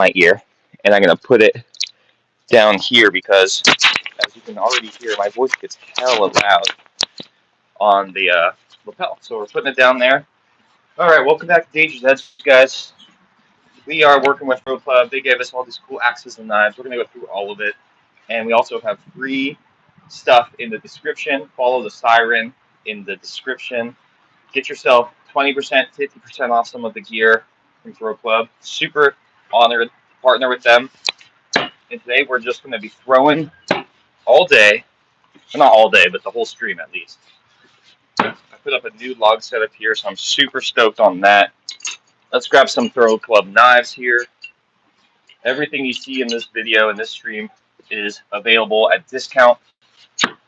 my ear, and I'm going to put it down here because, as you can already hear, my voice gets hella loud on the lapel. So we're putting it down there. All right, welcome back to Danger's Edge, guys. We are working with Pro Club. They gave us all these cool axes and knives. We're going to go through all of it. And we also have free stuff in the description. Follow the siren in the description. Get yourself 20%, 50% off some of the gear from Pro Club. Super honored to partner with them. And today we're just going to be throwing all day. Well, not all day, but the whole stream at least. I put up a new log setup here, so I'm super stoked on that. Let's grab some Pro Club knives here. Everything you see in this video and this stream is available at discount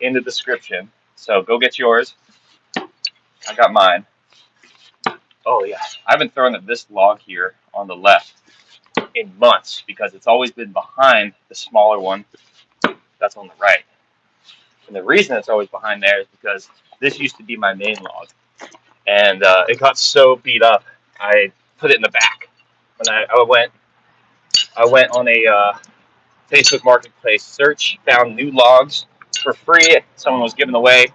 in the description. So go get yours. I got mine. Oh yeah, I haven't thrown at this log here on the left in months because it's always been behind the smaller one that's on the right. And the reason it's always behind there is because this used to be my main log. And it got so beat up, I put it in the back. When I went on a Facebook Marketplace search, found new logs for free. Someone was giving away,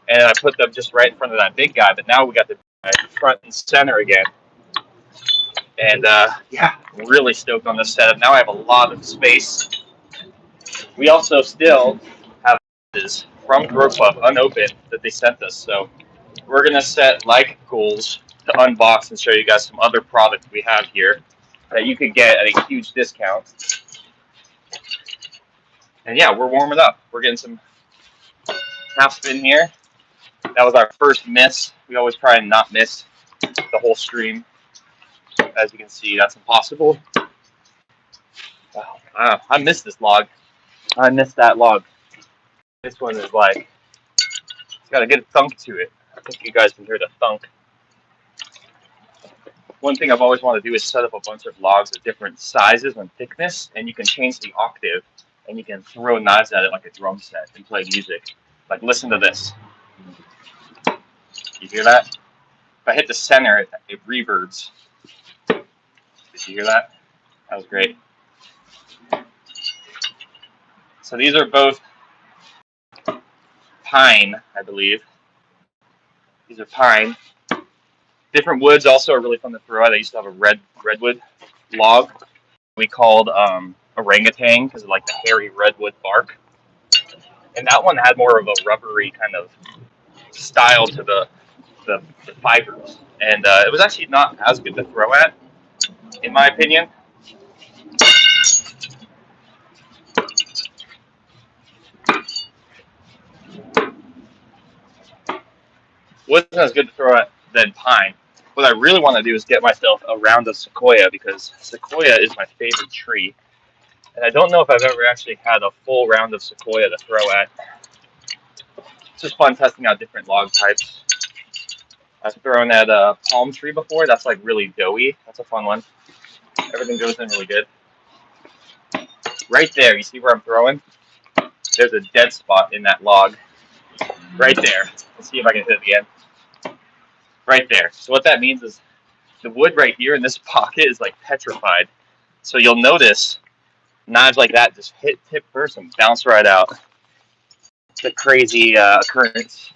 and I put them just right in front of that big guy. But now we got the front and center again. And yeah, I'm really stoked on this setup. Now I have a lot of space. We also still have this from Grow Club unopened that they sent us. So we're going to set like goals to unbox and show you guys some other products we have here that you can get at a huge discount. And yeah, we're warming up. We're getting some half spin here. That was our first miss. We always try and not miss the whole stream. As you can see, that's impossible. Wow, I missed this log. I missed that log. This one is like, it's got a good thunk to it. I think you guys can hear the thunk. One thing I've always wanted to do is set up a bunch of logs of different sizes and thickness, and you can change the octave, and you can throw knives at it like a drum set and play music. Like, listen to this. You hear that? If I hit the center, it reverbs. Did you hear that? That was great. So these are both pine, I believe. These are pine. Different woods also are really fun to throw at. I used to have a redwood log we called orangutan because of like the hairy redwood bark. And that one had more of a rubbery kind of style to the fibers. And it was actually not as good to throw at, in my opinion. Wasn't as good to throw at than pine. What I really want to do is get myself a round of sequoia because sequoia is my favorite tree. And I don't know if I've ever actually had a full round of sequoia to throw at. It's just fun testing out different log types. I've thrown at a palm tree before. That's like really doughy. That's a fun one. Everything goes in really good. Right there, you see where I'm throwing? There's a dead spot in that log. Right there. Let's see if I can hit it again. Right there. So what that means is the wood right here in this pocket is like petrified. So you'll notice knives like that just hit tip first and bounce right out. It's a crazy occurrence.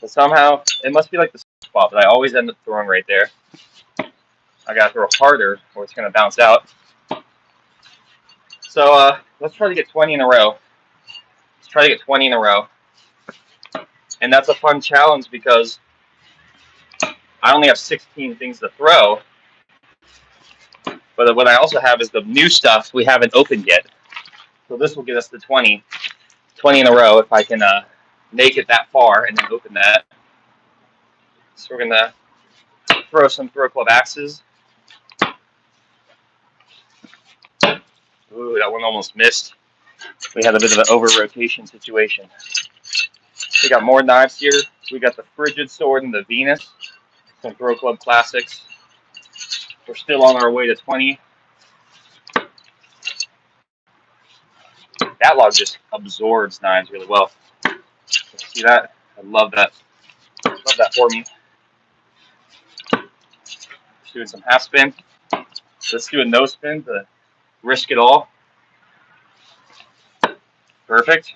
But somehow, it must be like the spot, but I always end up throwing right there. I gotta throw harder or it's gonna bounce out. So let's try to get 20 in a row. Let's try to get 20 in a row. And that's a fun challenge because I only have 16 things to throw. But what I also have is the new stuff we haven't opened yet. So this will get us to 20 in a row if I can make it that far and then open that. So we're going to throw some Throw Club axes. Ooh, that one almost missed. We had a bit of an over-rotation situation. We got more knives here. We got the Frigid Sword and the Venus. Some Throw Club classics. We're still on our way to 20. That log just absorbs knives really well. See that? I love that. Love that for me. Just doing some half spin. Let's do a no spin to risk it all. Perfect.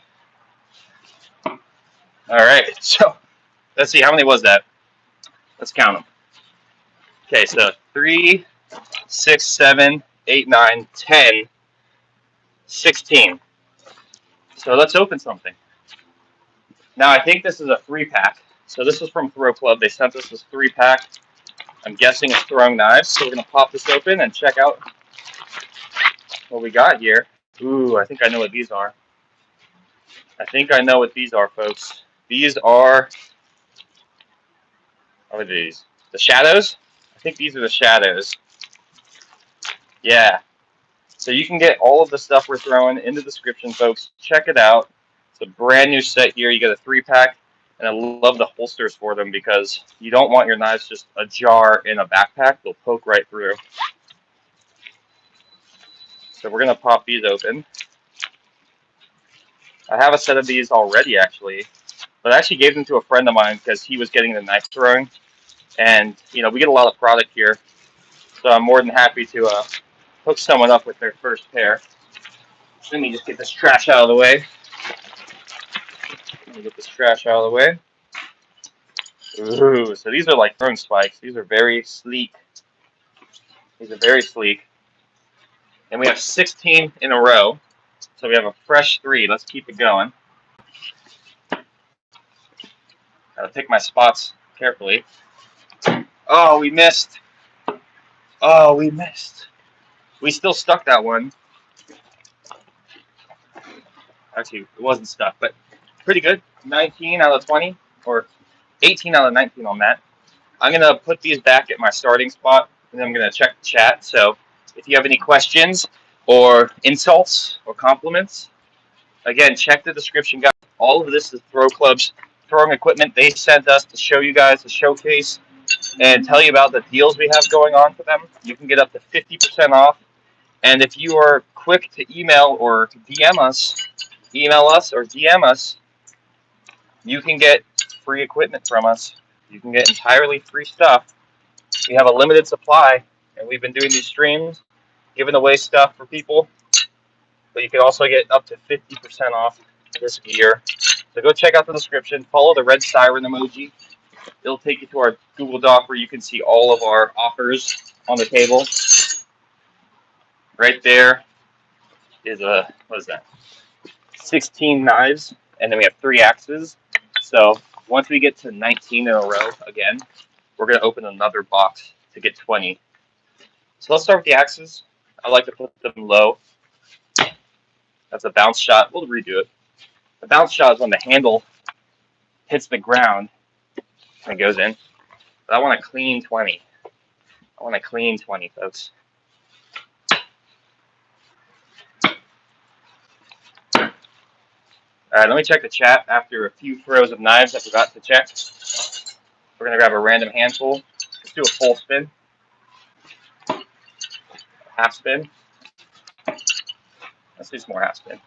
All right, so let's see, how many was that? Let's count them. Okay, so 3, 6, 7, 8, 9, 10, 16. So let's open something. Now I think this is a 3-pack. So this is from Throw Club. They sent us this 3-pack. I'm guessing it's throwing knives. So we're gonna pop this open and check out what we got here. Ooh, I think I know what these are. I think I know what these are, folks. These are, what are these? The shadows? I think these are the shadows. Yeah. So you can get all of the stuff we're throwing in the description, folks. Check it out. It's a brand new set here. You get a 3-pack, and I love the holsters for them because you don't want your knives just ajar in a backpack. They'll poke right through. So we're going to pop these open. I have a set of these already, actually. But I actually gave them to a friend of mine because he was getting the knife throwing. And, you know, we get a lot of product here. So I'm more than happy to hook someone up with their first pair. Let me just get this trash out of the way. Ooh, so these are like throwing spikes. These are very sleek. And we have 16 in a row. So we have a fresh 3. Let's keep it going. Gotta pick my spots carefully. Oh, we missed. We still stuck that one. Actually, it wasn't stuck, but pretty good. 19 out of 20, or 18 out of 19 on that. I'm going to put these back at my starting spot, and then I'm going to check the chat. So if you have any questions or insults or compliments, again, check the description, guys. All of this is Throw Club's throwing equipment they sent us to show you guys, to showcase, and tell you about the deals we have going on for them. You can get up to 50% off. And if you are quick to email or DM us, or DM us, you can get free equipment from us. You can get entirely free stuff. We have a limited supply, and we've been doing these streams, giving away stuff for people. But you can also get up to 50% off this gear. So go check out the description. Follow the red siren emoji. It'll take you to our Google Doc where you can see all of our offers on the table. Right there is a, what is that? 16 knives, and then we have 3 axes. So once we get to 19 in a row again, we're going to open another box to get 20. So let's start with the axes. I like to put them low. That's a bounce shot. We'll redo it. The bounce shot is when the handle hits the ground and it goes in. But I want a clean 20. I want a clean 20, folks. All right, let me check the chat after a few throws of knives I forgot to check. We're going to grab a random handful. Let's do a full spin. Half spin. Let's do some more half spin.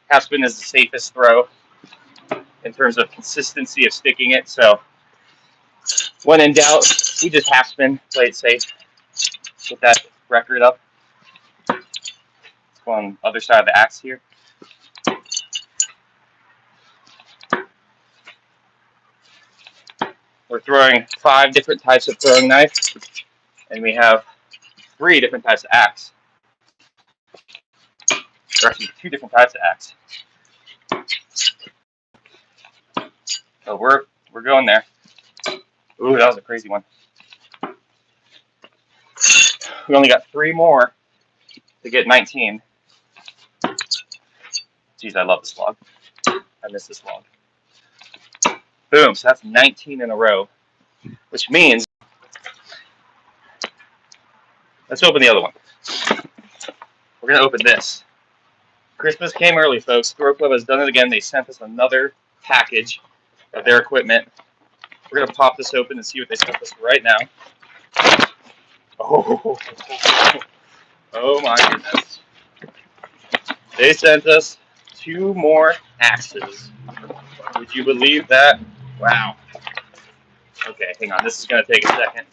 Half spin is the safest throw in terms of consistency of sticking it. So when in doubt, we just half spin, play it safe. Get that record up. Let's go on the other side of the axe here. We're throwing 5 different types of throwing knife, and we have 3 different types of axe. Or actually 2 different types of axe. So we're going there. Ooh, that was a crazy one. We only got 3 more to get 19. Jeez, I love this log. I miss this log. Boom, so that's 19 in a row, which means, let's open the other one. We're going to open this. Christmas came early, folks. Throw Club has done it again. They sent us another package of their equipment. We're going to pop this open and see what they sent us right now. Oh my goodness. They sent us 2 more axes. Would you believe that? Wow. Okay, hang on. This is going to take a second.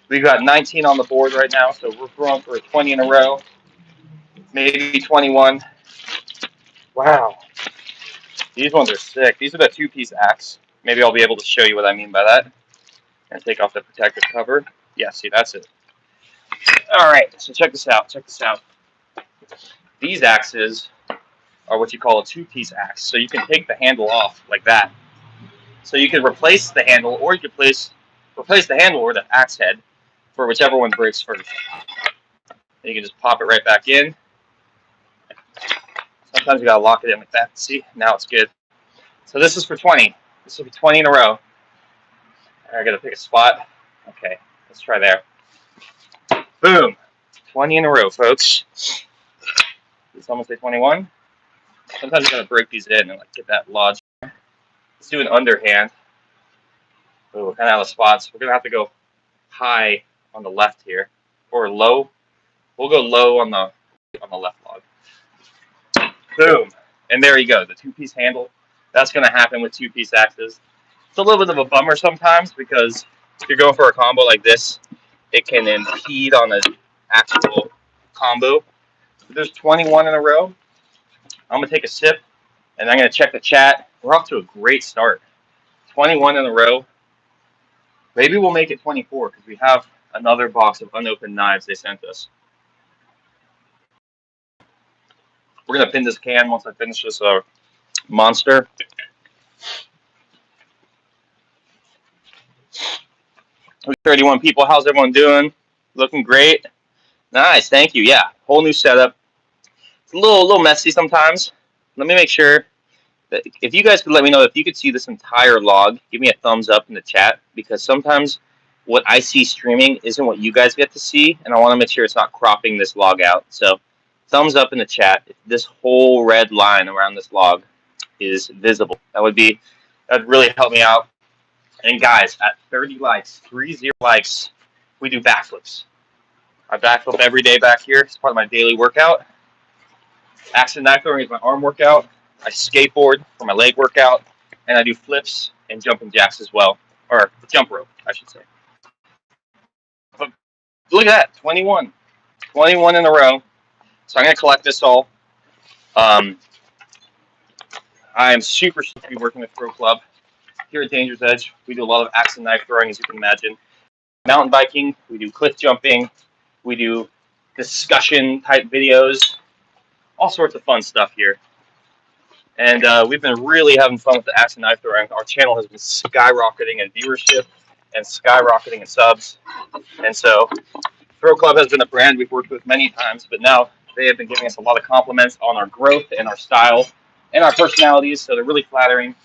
We've got 19 on the board right now, so we're throwing for 20 in a row, maybe 21. Wow, these ones are sick. These are the two-piece axe. Maybe I'll be able to show you what I mean by that. And take off the protective cover. Yeah, see, that's it. All right, so check this out. Check this out. These axes are what you call a two-piece axe. So you can take the handle off like that. So you can replace the handle, or you can replace the handle or the axe head for whichever one breaks first. And you can just pop it right back in. Sometimes you gotta lock it in like that. See, now it's good. So this is for 20. This will be 20 in a row. I gotta pick a spot. Okay, let's try there. Boom, 20 in a row, folks. Did someone say 21? Sometimes you gotta break these in and like get that lodge. Let's do an underhand. Oh, we're kind of out of spots. We're gonna have to go high on the left here, or low. We'll go low on the left log. Boom, and there you go. The two-piece handle. That's gonna happen with two-piece axes. It's a little bit of a bummer sometimes because if you're going for a combo like this, it can impede on an actual combo. But there's 21 in a row. I'm gonna take a sip, and I'm gonna check the chat. We're off to a great start. 21 in a row. Maybe we'll make it 24 because we have another box of unopened knives they sent us. We're gonna pin this can once I finish this monster. 31 people. How's everyone doing? Looking great. Nice. Thank you. Yeah. Whole new setup. It's a little messy sometimes. Let me make sure that if you guys could let me know if you could see this entire log, give me a thumbs up in the chat, because sometimes what I see streaming isn't what you guys get to see, and I want to make sure it's not cropping this log out. So thumbs up in the chat if this whole red line around this log is visible. That'd really help me out. And guys, at 30 likes, 30 likes, we do backflips. I backflip every day back here. It's part of my daily workout. Axe and knife throwing is my arm workout. I skateboard for my leg workout, and I do flips and jumping jacks as well, or jump rope, I should say. But look at that, 21 in a row. So I'm gonna collect this all. I am super stoked to be working with Pro Club here at Danger's Edge. We do a lot of axe and knife throwing, as you can imagine. Mountain biking, we do cliff jumping, we do discussion type videos, all sorts of fun stuff here. And we've been really having fun with the axe and knife throwing. Our channel has been skyrocketing in viewership and skyrocketing in subs. And so Pro Club has been a brand we've worked with many times, but now they have been giving us a lot of compliments on our growth and our style and our personalities, so they're really flattering.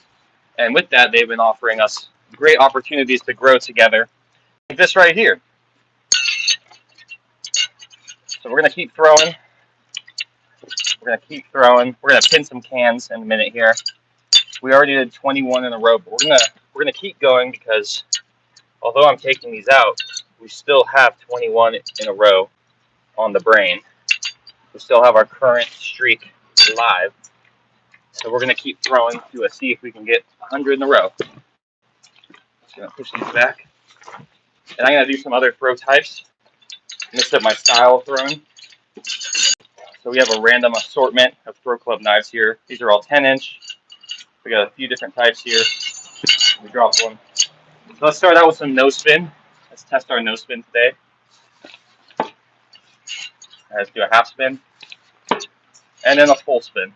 And with that, they've been offering us great opportunities to grow together, like this right here. So we're going to keep throwing. We're going to keep throwing. We're going to pin some cans in a minute here. We already did 21 in a row, but we're gonna keep going because although I'm taking these out, we still have 21 in a row on the brain. We still have our current streak live. So we're going to keep throwing to see if we can get 100 in a row. Just going to push these back. And I'm going to do some other throw types. Mix up my style of throwing. So we have a random assortment of Pro Club knives here. These are all 10-inch. We got a few different types here. We dropped one. So let's start out with some no spin. Let's test our no spin today. Let's do a half spin. And then a full spin.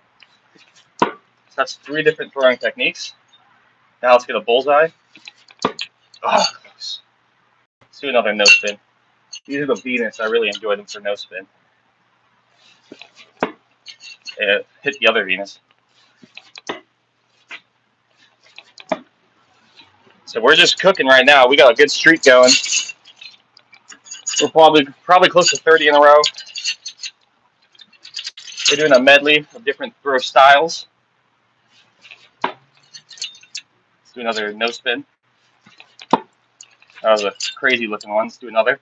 So that's 3 different throwing techniques. Now let's get a bullseye. Oh, close. Let's do another no spin. These are the Venus. I really enjoy them for no spin. Hit the other Venus. So we're just cooking right now. We got a good streak going. We're probably close to 30 in a row. We're doing a medley of different throw styles. Let's do another no spin. That was a crazy looking one. Let's do another.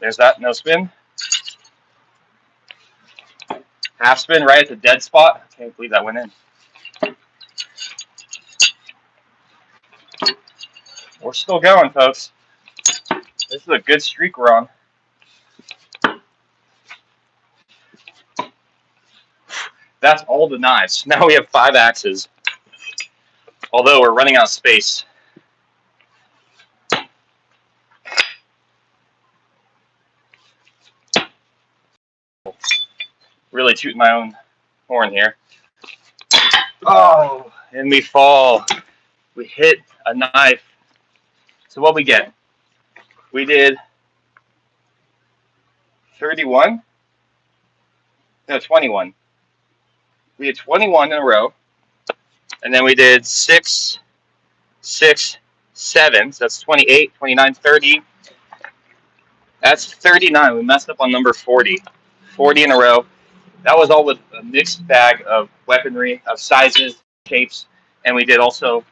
There's that no spin. Half spin right at the dead spot. I can't believe that went in. We're still going, folks. This is a good streak we're on. That's all the knives. Now we have 5 axes. Although we're running out of space. Really tooting my own horn here. Oh, and we fall. We hit a knife. So what we get? We did 31? No, 21. We did 21 in a row. And then we did 6, 6, 7. So that's 28, 29, 30. That's 39. We messed up on number 40. 40 in a row. That was all with a mixed bag of weaponry, of sizes, shapes. And we did also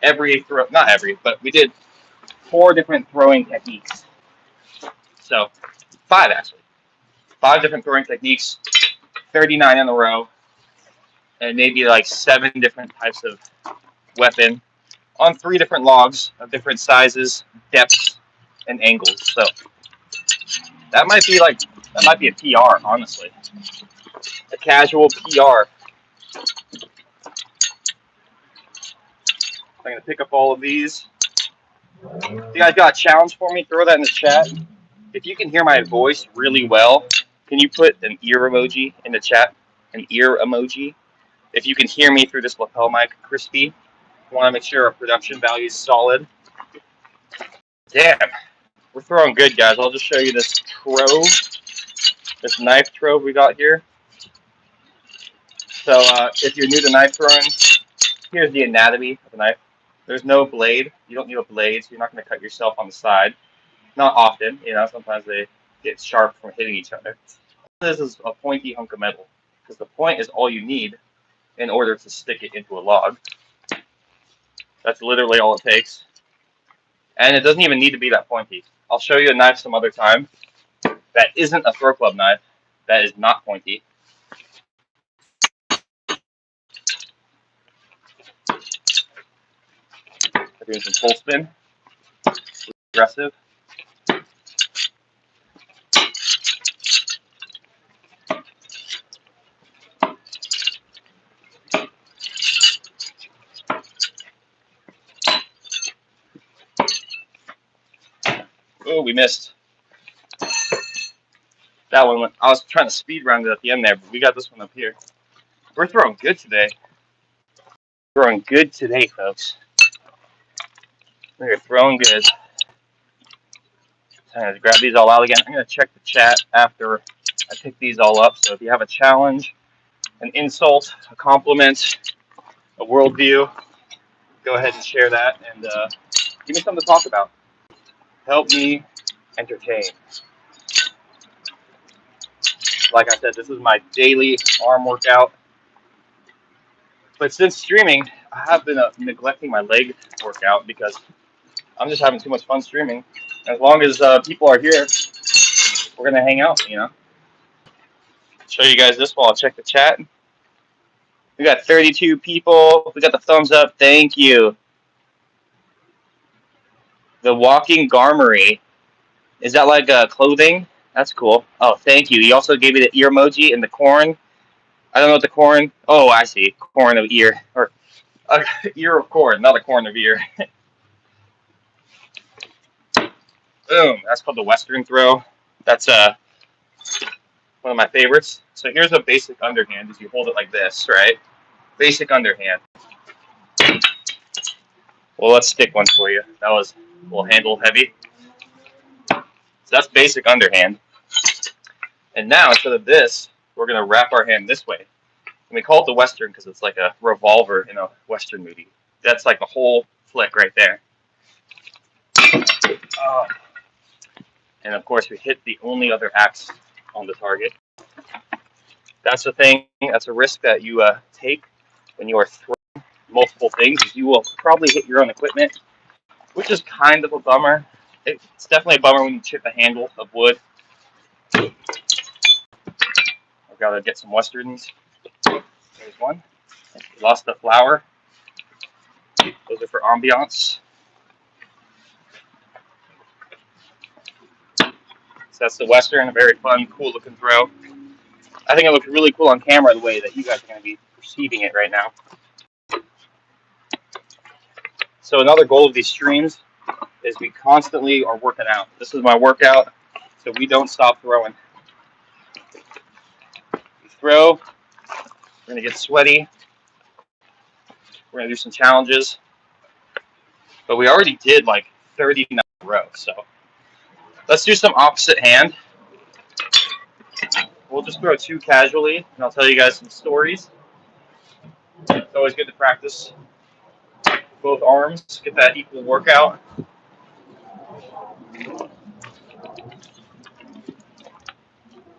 not every, but we did 4 different throwing techniques. So 5 actually. 5 different throwing techniques, 39 in a row, and maybe like 7 different types of weapon on 3 different logs of different sizes, depths, and angles. So that might be a PR, honestly. A casual PR. I'm gonna pick up all of these. If you guys got a challenge for me, throw that in the chat. If you can hear my voice really well, can you put an ear emoji in the chat? An ear emoji. If you can hear me through this lapel mic, crispy. I want to make sure our production value is solid. Damn, we're throwing good, guys. I'll just show you this trove, this knife trove we got here. So if you're new to knife throwing, here's the anatomy of the knife. There's no blade. You don't need a blade, so you're not going to cut yourself on the side. Not often, you know. Sometimes they get sharp from hitting each other. This is a pointy hunk of metal, because the point is all you need in order to stick it into a log. That's literally all it takes. And it doesn't even need to be that pointy. I'll show you a knife some other time that isn't a throw club knife, that is not pointy. I'm doing some full spin. Aggressive. Oh, we missed. That one went, I was trying to speed round it at the end there, but we got this one up here. We're throwing good today. Throwing good today, folks. We're throwing good. So I'm going to grab these all out again. I'm going to check the chat after I pick these all up. So if you have a challenge, an insult, a compliment, a worldview, go ahead and share that and give me something to talk about. Help me entertain. Like I said, this is my daily arm workout. But since streaming, I have been neglecting my leg workout because I'm just having too much fun streaming. As long as people are here, we're going to hang out, you know. Show you guys this while I'll check the chat. We got 32 people. We got the thumbs up. Thank you. The walking garmery. Is that like clothing? That's cool. Oh, thank you. He also gave me the ear emoji and the corn. I don't know what the corn. Oh, I see. Corn of ear. Or ear of corn, not a corn of ear. Boom. That's called the Western throw. That's one of my favorites. So here's a basic underhand. Is you hold it like this, right? Basic underhand. Well, let's stick one for you. That was a little handle heavy. So that's basic underhand. And now, instead of this, we're going to wrap our hand this way. And we call it the Western because it's like a revolver in a Western movie. That's like a whole flick right there. And of course, we hit the only other axe on the target. That's the thing. That's a risk that you take when you are throwing multiple things. Is you will probably hit your own equipment, which is kind of a bummer. It's definitely a bummer when you chip a handle of wood. I've got to get some Westerns. There's one. Lost the flower. Those are for ambiance. That's the Western, a very fun, cool looking throw. I think it looks really cool on camera the way that you guys are going to be perceiving it right now. So another goal of these streams is we constantly are working out. This is my workout, so we don't stop throwing. We throw, we're going to get sweaty, we're going to do some challenges, but we already did like 30 in a row, so let's do some opposite hand. We'll just throw 2 casually, and I'll tell you guys some stories. It's always good to practice both arms, get that equal workout. I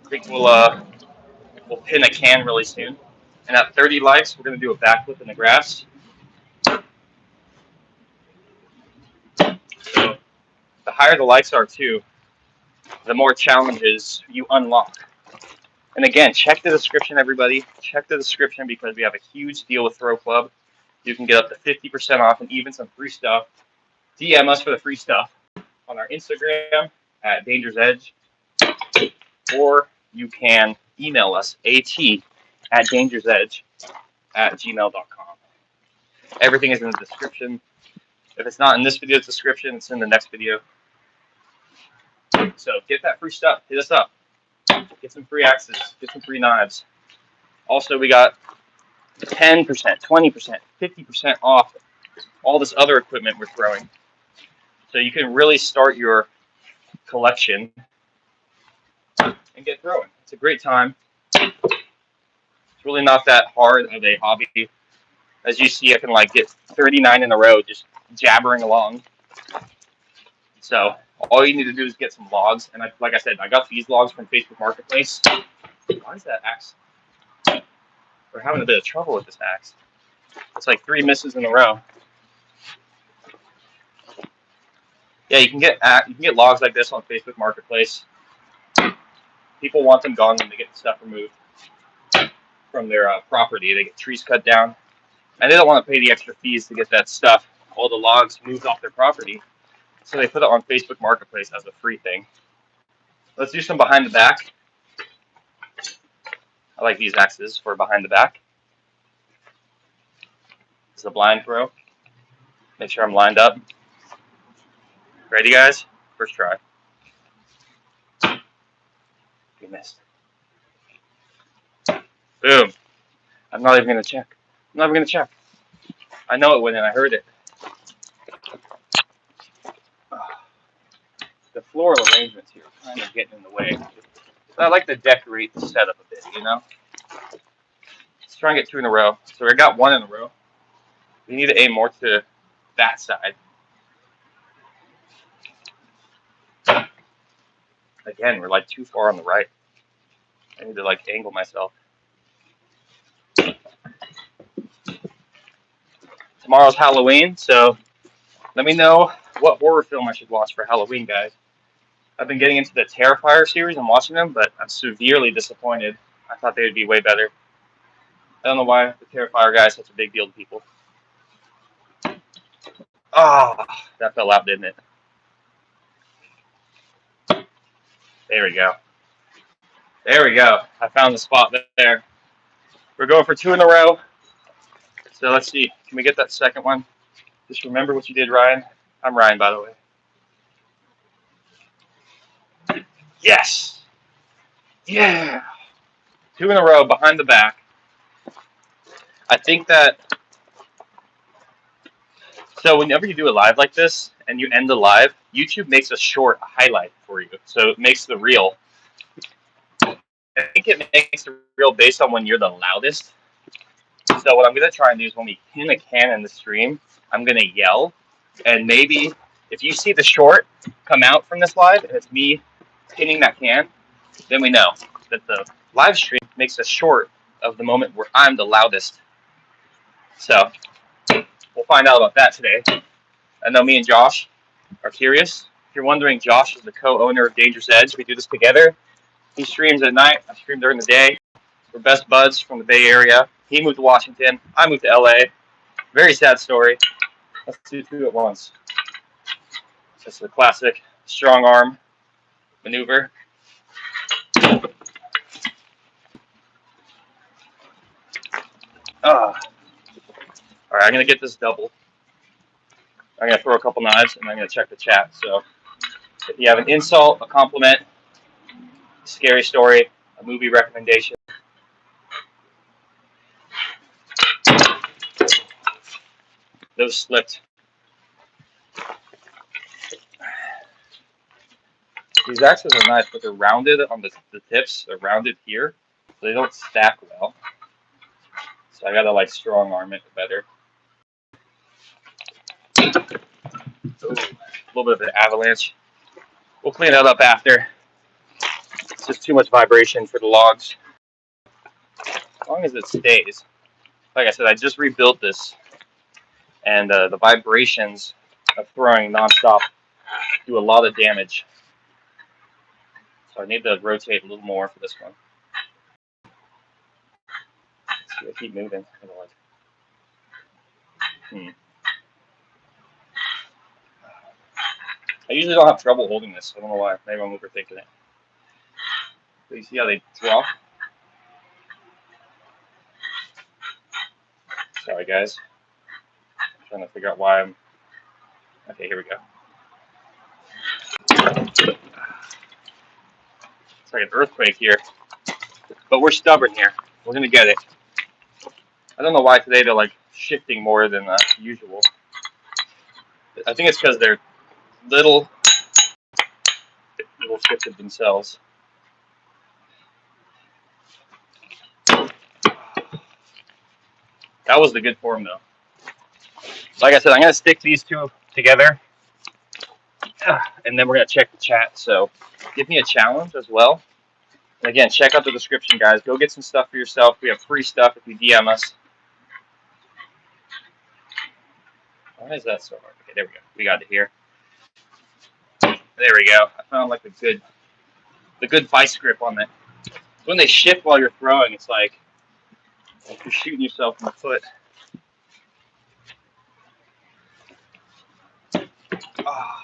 think we'll pin a can really soon. And at 30 likes, we're going to do a backflip in the grass. So the higher the likes are too, the more challenges you unlock. And again, check the description, everybody. Check the description because we have a huge deal with Throw Club. You can get up to 50% off and even some free stuff. DM us for the free stuff on our Instagram at atdangersedge, or you can email us at@dangersedge@gmail.com. Everything is in the description. If it's not in this video's description, it's in the next video. So get that free stuff. Hit us up. Get some free axes. Get some free knives. Also, we got 10%, 20%, 50% off all this other equipment we're throwing. So you can really start your collection and get throwing. It's a great time. It's really not that hard of a hobby. As you see, I can like get 39 in a row just jabbering along. So all you need to do is get some logs. And like I said, I got these logs from Facebook Marketplace. Why is that axe? We're having a bit of trouble with this axe. It's like 3 misses in a row. Yeah, you can get logs like this on Facebook Marketplace. People want them gone when they get the stuff removed from their property. They get trees cut down, and they don't want to pay the extra fees to get that stuff, all the logs moved off their property. So they put it on Facebook Marketplace as a free thing. Let's do some behind the back. I like these axes for behind the back. It's a blind throw. Make sure I'm lined up. Ready, guys? First try. You missed. Boom. I'm not even going to check. I'm not even going to check. I know it went in. I heard it. The floral arrangements here are kind of getting in the way. So I like to decorate the setup a bit, you know? Let's try and get 2 in a row. So we got 1 in a row. We need to aim more to that side. Again, we're like too far on the right. I need to like angle myself. Tomorrow's Halloween, so let me know what horror film I should watch for Halloween, guys. I've been getting into the Terrifier series and watching them, but I'm severely disappointed. I thought they would be way better. I don't know why the Terrifier guy is such a big deal to people. Ah, that fell out, didn't it? There we go. There we go. I found the spot there. We're going for 2 in a row. So let's see. Can we get that second one? Just remember what you did, Ryan. I'm Ryan, by the way. Yes! Yeah! 2 in a row behind the back. I think that... So whenever you do a live like this, and you end the live, YouTube makes a short highlight for you. So it makes the reel. I think it makes the reel based on when you're the loudest. So what I'm going to try and do is when we pin a can in the stream, I'm going to yell. And maybe if you see the short come out from this live, and it's me pinning that can, then we know that the live stream makes a short of the moment where I'm the loudest. So we'll find out about that today. I know me and Josh are curious. If you're wondering, Josh is the co-owner of Danger's Edge. We do this together. He streams at night. I stream during the day. We're best buds from the Bay Area. He moved to Washington. I moved to LA. Very sad story. Let's do 2 at once. Just a classic strong arm maneuver. All right, I'm gonna get this double. I'm gonna throw a couple knives, and I'm gonna check the chat. So if you have an insult, a compliment, scary story, a movie recommendation, those slipped. These axes are nice, but they're rounded on the tips. They're rounded here, so they don't stack well. So I gotta like strong arm it better. Ooh, a little bit of an avalanche. We'll clean that up after. It's just too much vibration for the logs. As long as it stays. Like I said, I just rebuilt this, and the vibrations of throwing nonstop do a lot of damage. So I need to rotate a little more for this one. Let's see, I keep moving. Otherwise. I usually don't have trouble holding this. I don't know why. Maybe I'm overthinking it. But you see how they drop? Sorry, guys. I'm trying to figure out why I'm... Okay, here we go. It's like an earthquake here. But we're stubborn here. We're going to get it. I don't know why today they're like shifting more than usual. I think it's because they're little shifted themselves. That was the good form, though. Like I said, I'm going to stick these two together, and then we're going to check the chat. So give me a challenge as well. And again, check out the description, guys. Go get some stuff for yourself. We have free stuff if you DM us. Why is that so hard? Okay, there we go. We got it here. There we go. I found like the good vice grip on it. When they shift while you're throwing, it's like you're shooting yourself in the foot. Oh.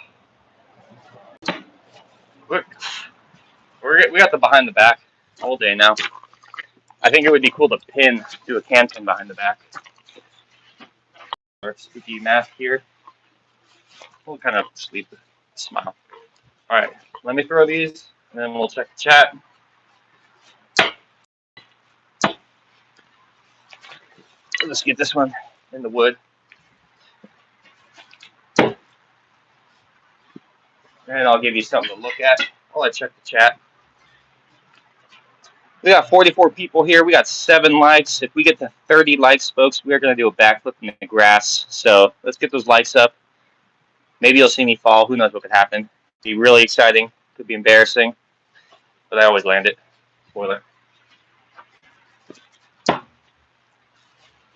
Look, we got the behind the back all day now. I think it would be cool to do a can pin behind the back. Our spooky mask here. We'll kind of sleep, smile. All right, let me throw these, and then we'll check the chat. Let's get this one in the wood. And I'll give you something to look at while I check the chat. We got 44 people here. We got 7 likes. If we get to 30 likes, folks, we're going to do a backflip in the grass. So let's get those likes up. Maybe you'll see me fall. Who knows what could happen. Be really exciting. Could be embarrassing. But I always land it. Spoiler.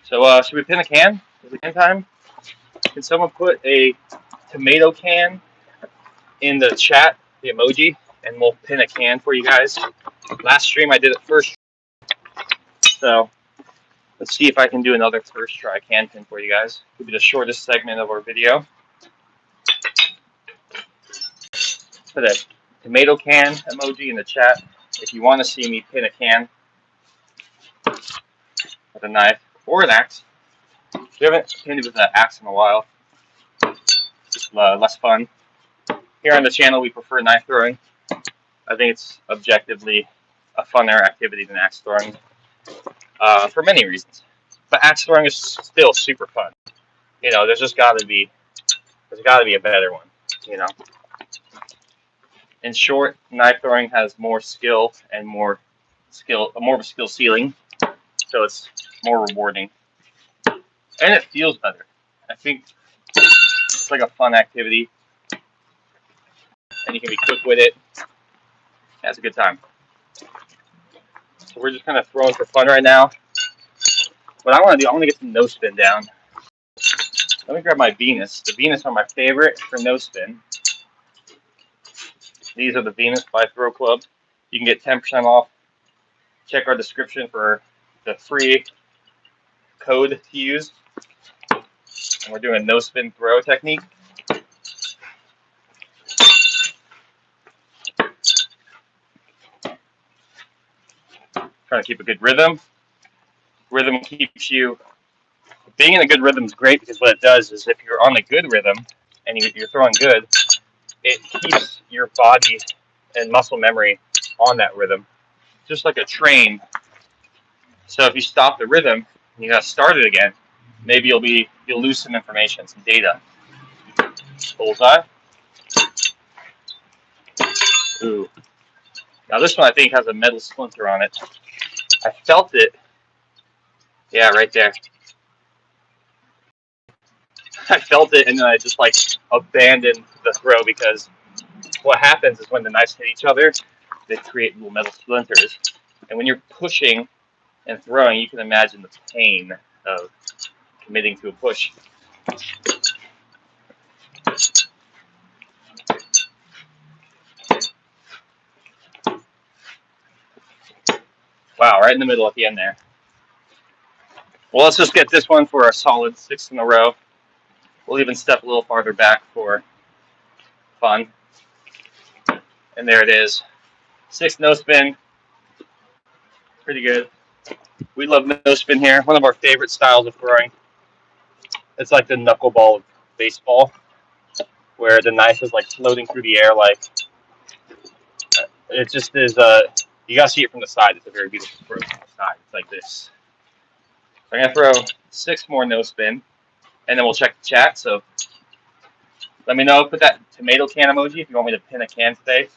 So should we pin a can? Is it can time? Can someone put a tomato can in the chat, the emoji, and we'll pin a can for you guys. Last stream I did it first. So let's see if I can do another first try can pin for you guys. It'll be the shortest segment of our video. Put a tomato can emoji in the chat if you want to see me pin a can with a knife or an axe. We haven't pinned with an axe in a while. Just less fun. Here on the channel, we prefer knife throwing. I think it's objectively a funner activity than axe throwing for many reasons. But axe throwing is still super fun. You know, there's got to be a better one. You know. In short, knife throwing has more skill and more of a skill ceiling, so it's more rewarding, and it feels better. I think it's like a fun activity, and you can be quick with it. That's a good time. So we're just kind of throwing for fun right now. What I want to do, I want to get some no spin down. Let me grab my Venus. The Venus are my favorite for no spin. These are the Venus by Throw Club. You can get 10% off. Check our description for the free code to use. And we're doing a no spin throw technique. Trying to keep a good rhythm. Rhythm keeps you, being in a good rhythm is great because what it does is if you're on a good rhythm and you're throwing good, it keeps your body and muscle memory on that rhythm, just like a train. So if you stop the rhythm and you gotta start it again, maybe you'll lose some information, some data. Bullseye. Ooh. Now this one I think has a metal splinter on it. I felt it. Yeah, right there. I felt it and then I just like abandoned the throw because what happens is when the knives hit each other, they create little metal splinters. And when you're pushing and throwing, you can imagine the pain of committing to a push. Wow, right in the middle at the end there. Well, let's just get this one for a solid 6 in a row. We'll even step a little farther back for fun. And there it is. 6 no spin. Pretty good. We love no spin here. One of our favorite styles of throwing. It's like the knuckleball of baseball, where the knife is like floating through the air. Like it just is. You gotta see it from the side. It's a very beautiful throw from the side. It's like this. So I'm gonna throw 6 more no spin, and then we'll check the chat. So let me know. Put that tomato can emoji if you want me to pin a can today.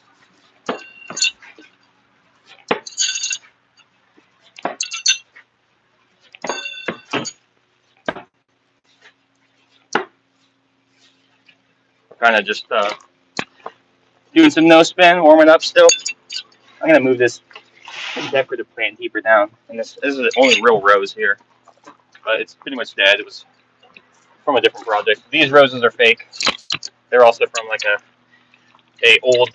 We're kind of just doing some no spin, warming up still. I'm gonna move this decorative plant deeper down, and this is the only real rose here, but it's pretty much dead. It was from a different project. These roses are fake. They're also from like a old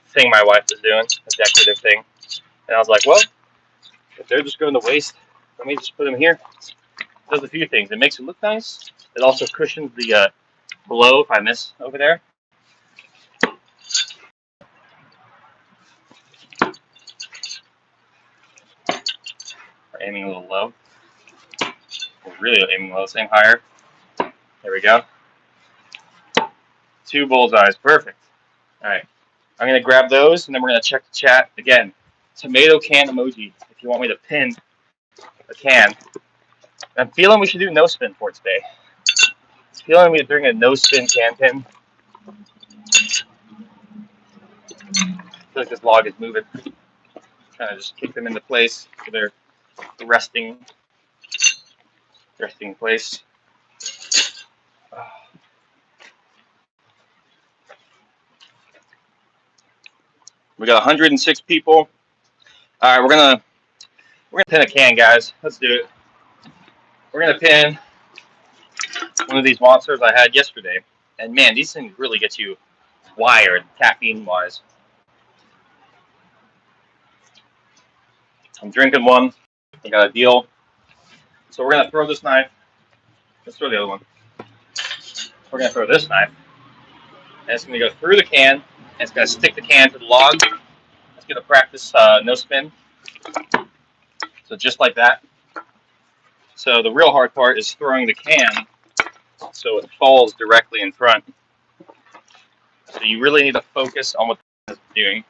thing my wife was doing, a decorative thing. And I was like, well, if they're just going to waste, let me just put them here. It does a few things. It makes it look nice. It also cushions the blow if I miss over there. We're aiming a little low. We're really aiming low, same higher. There we go. 2 bullseyes, perfect. All right, I'm gonna grab those and then we're gonna check the chat again. Tomato can emoji if you want me to pin a can. I'm feeling we should do no spin for today. I'm feeling we bring a no spin can pin. I feel like this log is moving. Kind of just kick them into place for their resting place. We got 106 people. All right, we're gonna pin a can, guys. Let's do it. We're gonna pin one of these monsters I had yesterday, and man, these things really get you wired, caffeine-wise. I'm drinking one. I got a deal. So we're gonna throw this knife. Let's throw the other one. We're gonna throw this knife, and it's gonna go through the can, and it's gonna stick the can to the log. Let's get a practice no spin. So just like that. So the real hard part is throwing the can so it falls directly in front. So you really need to focus on what it's doing.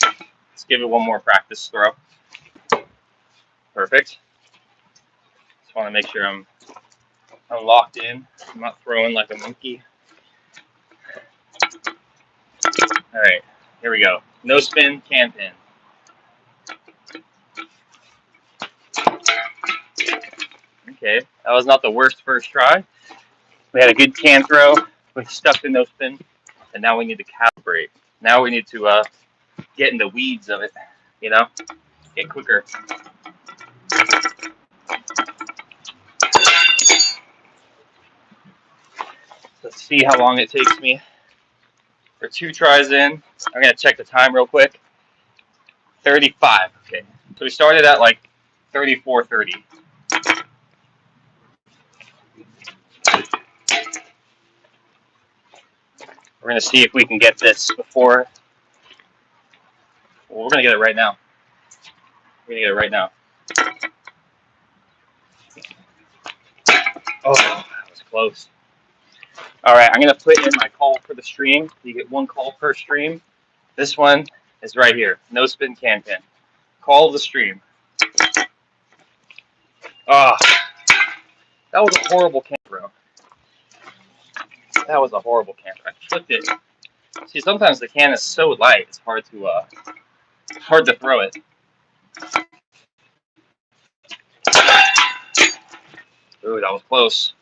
Let's give it one more practice throw. Perfect. Just want to make sure I'm locked in. I'm not throwing like a monkey. All right, here we go. No spin, can pin. Okay, that was not the worst first try. We had a good can throw. We stuck the no spin, and now we need to calibrate. Now we need to get in the weeds of it, you know, get quicker. Let's see how long it takes me. For 2 tries in, I'm gonna check the time real quick. 35. Okay, so we started at like 34:30. We're gonna see if we can get this before. Well, we're gonna get it right now. We're gonna get it right now. Oh, that was close. All right, I'm going to put in my call for the stream. You get one call per stream. This one is right here. No spin can pin. Call of the stream. Oh, that was a horrible can throw. That was a horrible can throw. I flipped it. See, sometimes the can is so light, it's hard to throw it. Ooh, that was close.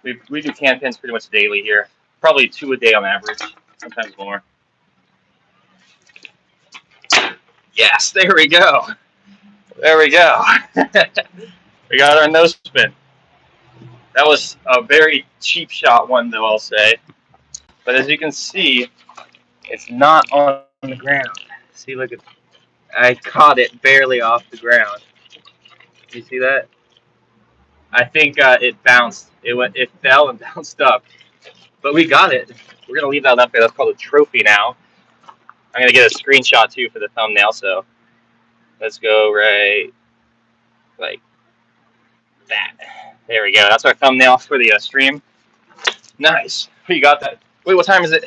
We do can pins pretty much daily here. Probably 2 a day on average, sometimes more. Yes, there we go. There we go. We got our no spin. That was a very cheap shot one, though, I'll say. But as you can see, it's not on the ground. See, look at, I caught it barely off the ground. You see that? I think it bounced. It fell and bounced up. But we got it. We're gonna leave that up there. That's called a trophy now. I'm gonna get a screenshot too for the thumbnail. So let's go right like that. There we go. That's our thumbnail for the stream. Nice. We got that. Wait, what time is it?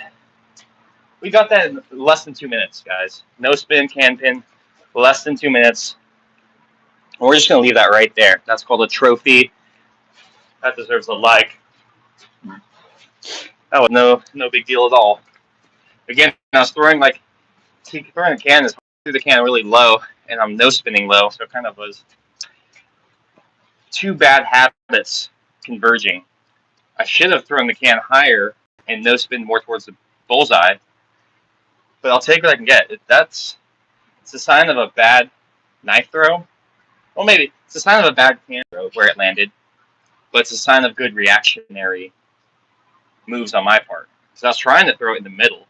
We got that in less than 2 minutes, guys. No spin, can pin, less than 2 minutes. And we're just gonna leave that right there. That's called a trophy. That deserves a like. That was no big deal at all. Again, I was throwing throwing a can is through the can really low, and I'm no spinning low, so it kind of was two bad habits converging. I should have thrown the can higher and no spin more towards the bullseye, but I'll take what I can get. It's a sign of a bad knife throw. Well, maybe it's a sign of a bad can throw where it landed, but it's a sign of good reactionary moves on my part. So I was trying to throw it in the middle.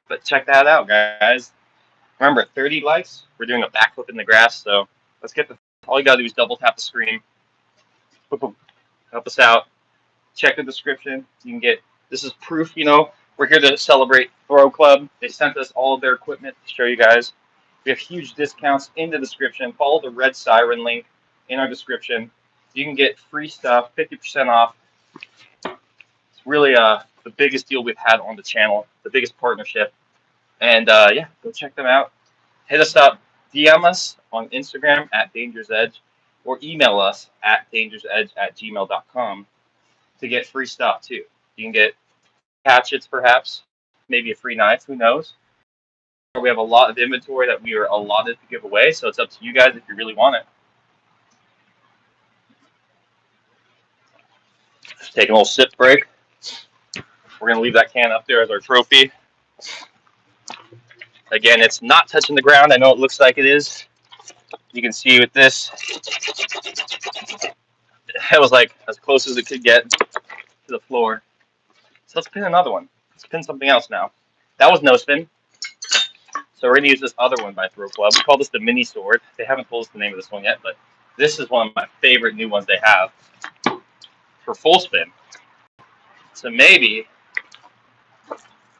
But check that out, guys. Remember, 30 likes. We're doing a backflip in the grass, so let's get the. All you gotta do is double tap the screen. Boom, boom. Help us out. Check the description. You can get. This is proof. We're here to celebrate Throw Club. They sent us all of their equipment to show you guys. We have huge discounts in the description. Follow the red siren link in our description. You can get free stuff, 50% off. It's really the biggest deal we've had on the channel, the biggest partnership. And yeah, go check them out. Hit us up, DM us on Instagram at atdangersedge, or email us at atdangersedge@gmail.com to get free stuff too. You can get hatchets, perhaps, maybe a free knife, who knows. We have a lot of inventory that we are allotted to give away, so it's up to you guys if you really want it. Just take a little sip break. We're going to leave that can up there as our trophy. Again, it's not touching the ground. I know it looks like it is. You can see with this, it was like as close as it could get to the floor. So let's pin another one. Let's pin something else now. That was no spin. So we're going to use this other one by Throw Club. We call this the mini sword. They haven't told us the name of this one yet, but this is one of my favorite new ones they have for full spin. So maybe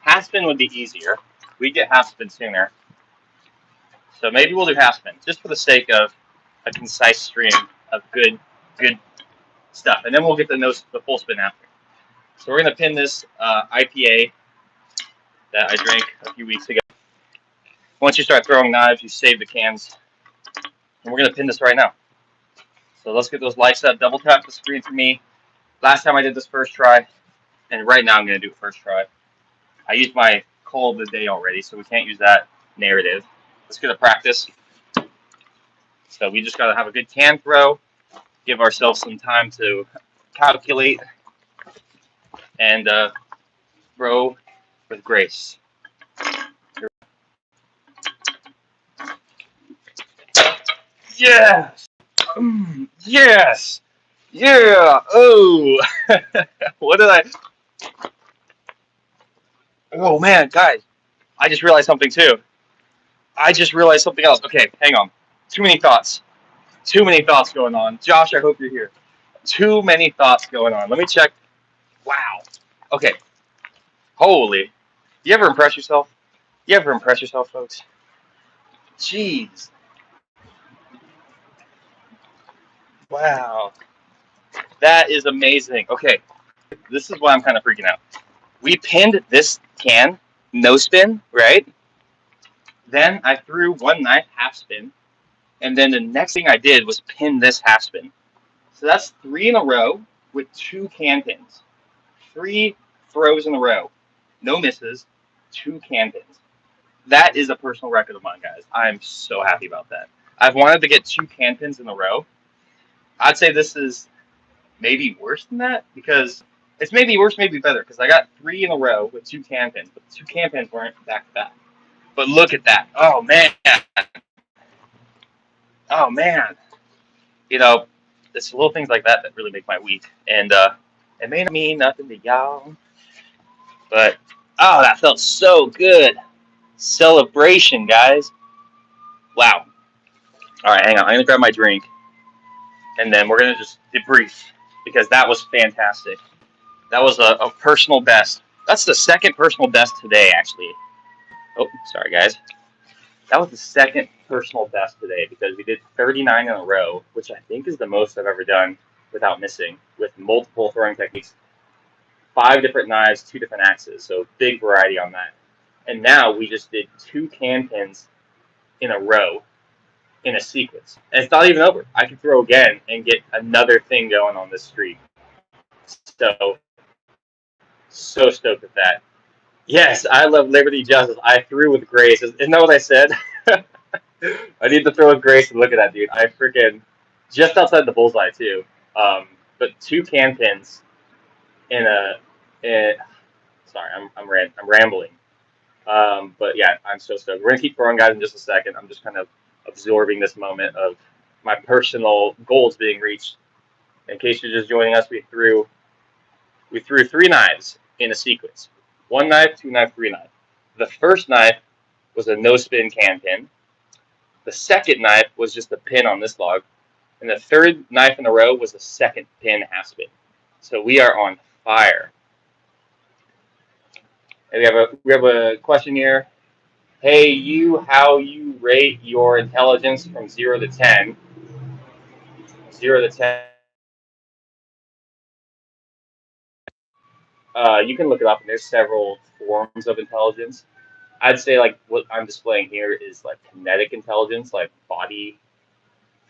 half spin would be easier. We get half spin sooner. So maybe we'll do half spin, just for the sake of a concise stream of good stuff. And then we'll get the full spin after. So we're going to pin this IPA that I drank a few weeks ago. Once you start throwing knives, you save the cans. And we're going to pin this right now. So let's get those likes up. Double tap the screen for me. Last time I did this first try, and right now I'm going to do it first try. I used my call of the day already, so we can't use that narrative. Let's get a practice. So we just got to have a good can throw, give ourselves some time to calculate, and throw with grace. Yes! Yes! Yeah! Oh! What did I... Oh, man, guys. I just realized something, too. I just realized something else. Okay, hang on. Too many thoughts. Too many thoughts going on. Josh, I hope you're here. Too many thoughts going on. Let me check. Wow. Okay. Holy. You ever impress yourself? You ever impress yourself, folks? Jeez. Wow. That is amazing. Okay, this is why I'm kind of freaking out. We pinned this can, no spin, right? Then I threw one knife half spin, and then the next thing I did was pin this half spin. So that's 3 in a row with 2 can pins. 3 throws in a row, no misses, 2 can pins. That is a personal record of mine, guys. I'm so happy about that. I've wanted to get 2 can pins in a row. I'd say this is maybe worse than that because it's maybe worse, maybe better because I got 3 in a row with 2 can pins, but the 2 can pins weren't back to back. But look at that! Oh man! Oh man! You know, it's little things like that that really make my week, and it may not mean nothing to y'all, but oh, that felt so good! Celebration, guys! Wow! All right, hang on. I'm gonna grab my drink, and then we're gonna just debrief because that was fantastic. That was a personal best. That's the second personal best today, actually. Oh, sorry, guys. That was the second personal best today because we did 39 in a row, which I think is the most I've ever done without missing, with multiple throwing techniques, 5 different knives, 2 different axes, so big variety on that. And now we just did 2 can pins in a row in a sequence. And it's not even over. I can throw again and get another thing going on this streak. So, so stoked with that. Yes, I love liberty justice. I threw with grace. Isn't that what I said? I need to throw with grace and look at that, dude. I freaking just outside the bullseye too. But 2 can pins in sorry, I'm rambling. But yeah, I'm so stoked. We're gonna keep throwing, guys, in just a second. I'm just kind of absorbing this moment of my personal goals being reached. In case you're just joining us, we threw 3 knives in a sequence. 1 knife, 2 knife, 3 knife. The first knife was a no spin can pin. The second knife was just a pin on this log. And the third knife in a row was a second pin half spin. So we are on fire. And we have a question here. Hey, you, how you rate your intelligence from 0 to 10? 0 to 10. You can look it up, and there's several forms of intelligence. I'd say like what I'm displaying here is like kinetic intelligence, like body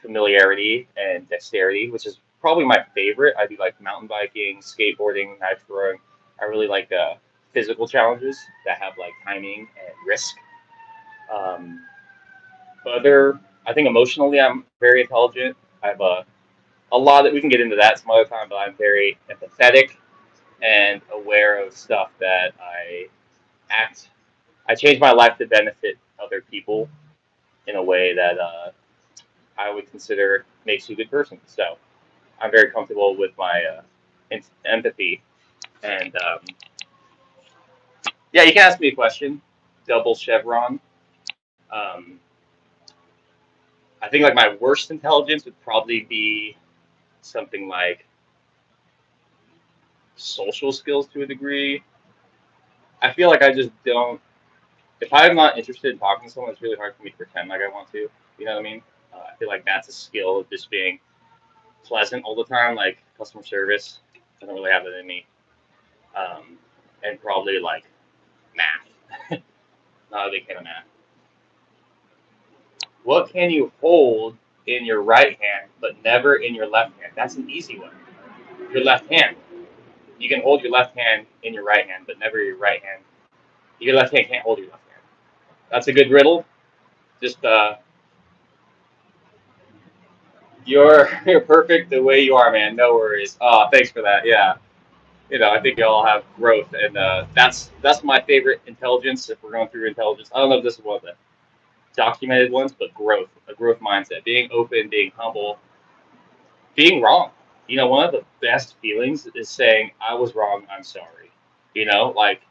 familiarity and dexterity, which is probably my favorite. I do like mountain biking, skateboarding, knife throwing. I really like physical challenges that have like timing and risk. Um, I think emotionally, I'm very intelligent. I have a lot that we can get into that some other time, but I'm very empathetic and aware of stuff that act. I change my life to benefit other people in a way that I would consider makes you a good person. So I'm very comfortable with my empathy. And yeah, you can ask me a question. Double chevron. Um, I think like my worst intelligence would probably be something like social skills to a degree. I feel like I just don't. If I'm not interested in talking to someone, it's really hard for me to pretend like I want to. You know what I mean? I feel like that's a skill of just being pleasant all the time, like customer service. I don't really have that in me. And probably like math. Not a big fan of math. What can you hold in your right hand but never in your left hand? That's an easy one. Your left hand. You can hold your left hand in your right hand, but never your right hand. Your left hand can't hold your left hand. That's a good riddle. Just you're perfect the way you are, man. No worries. Thanks for that. Yeah, I think y'all have growth, and that's my favorite intelligence. If we're going through intelligence, I don't know if this is one of the documented ones, but growth, a growth mindset, being open, being humble, being wrong. One of the best feelings is saying, I was wrong, I'm sorry. Like,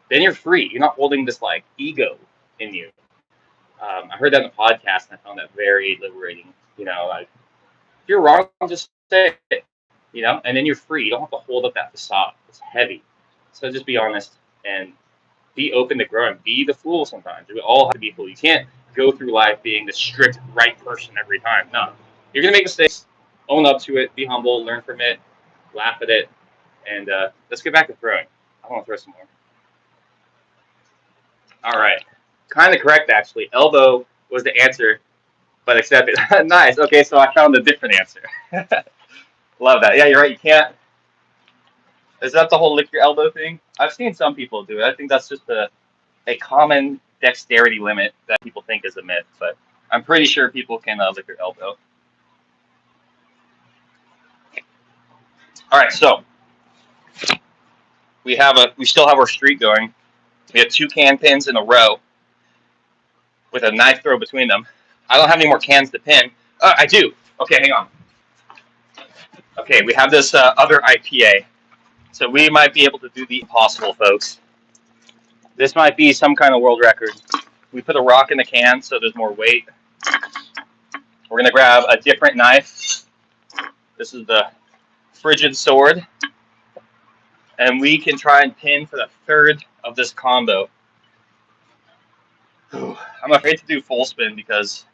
then you're free. You're not holding this, like, ego in you. I heard that in a podcast, and I found that very liberating. Like, if you're wrong, just say it, and then you're free. You don't have to hold up that facade. It's heavy. So just be honest and be open to growing. Be the fool sometimes. We all have to be a fool. You can't go through life being the strict right person every time. No. You're going to make mistakes. own up to it, be humble, learn from it, laugh at it, and let's get back to throwing. I want to throw some more. All right. Kind of correct, actually. Elbow was the answer, but accepted. Nice. Okay, so I found a different answer. Love that. Yeah, you're right. You can't. Is that the whole lick your elbow thing? I've seen some people do it. I think that's just a common dexterity limit that people think is a myth, but I'm pretty sure people can lick their elbow. All right, so we still have our streak going. We have 2 can pins in a row with a knife throw between them. I don't have any more cans to pin. I do. Okay, hang on. Okay, we have this other IPA, so we might be able to do the impossible, folks. This might be some kind of world record. We put a rock in the can so there's more weight. We're going to grab a different knife. This is the frigid sword. And we can try and pin for the third of this combo. I'm afraid to do full spin because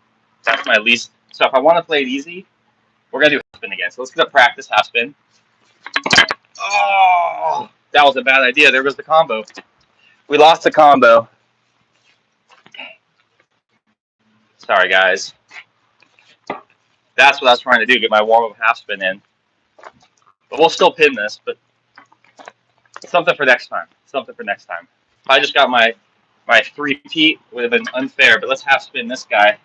that's my least. So if I want to play it easy, we're going to do half spin again. So let's get a practice half spin. Oh, that was a bad idea. There goes the combo. We lost the combo. Sorry, guys. That's what I was trying to do, get my warm-up half spin in. But we'll still pin this, but something for next time. Something for next time. If I just got my 3-peat, would have been unfair, but let's half spin this guy.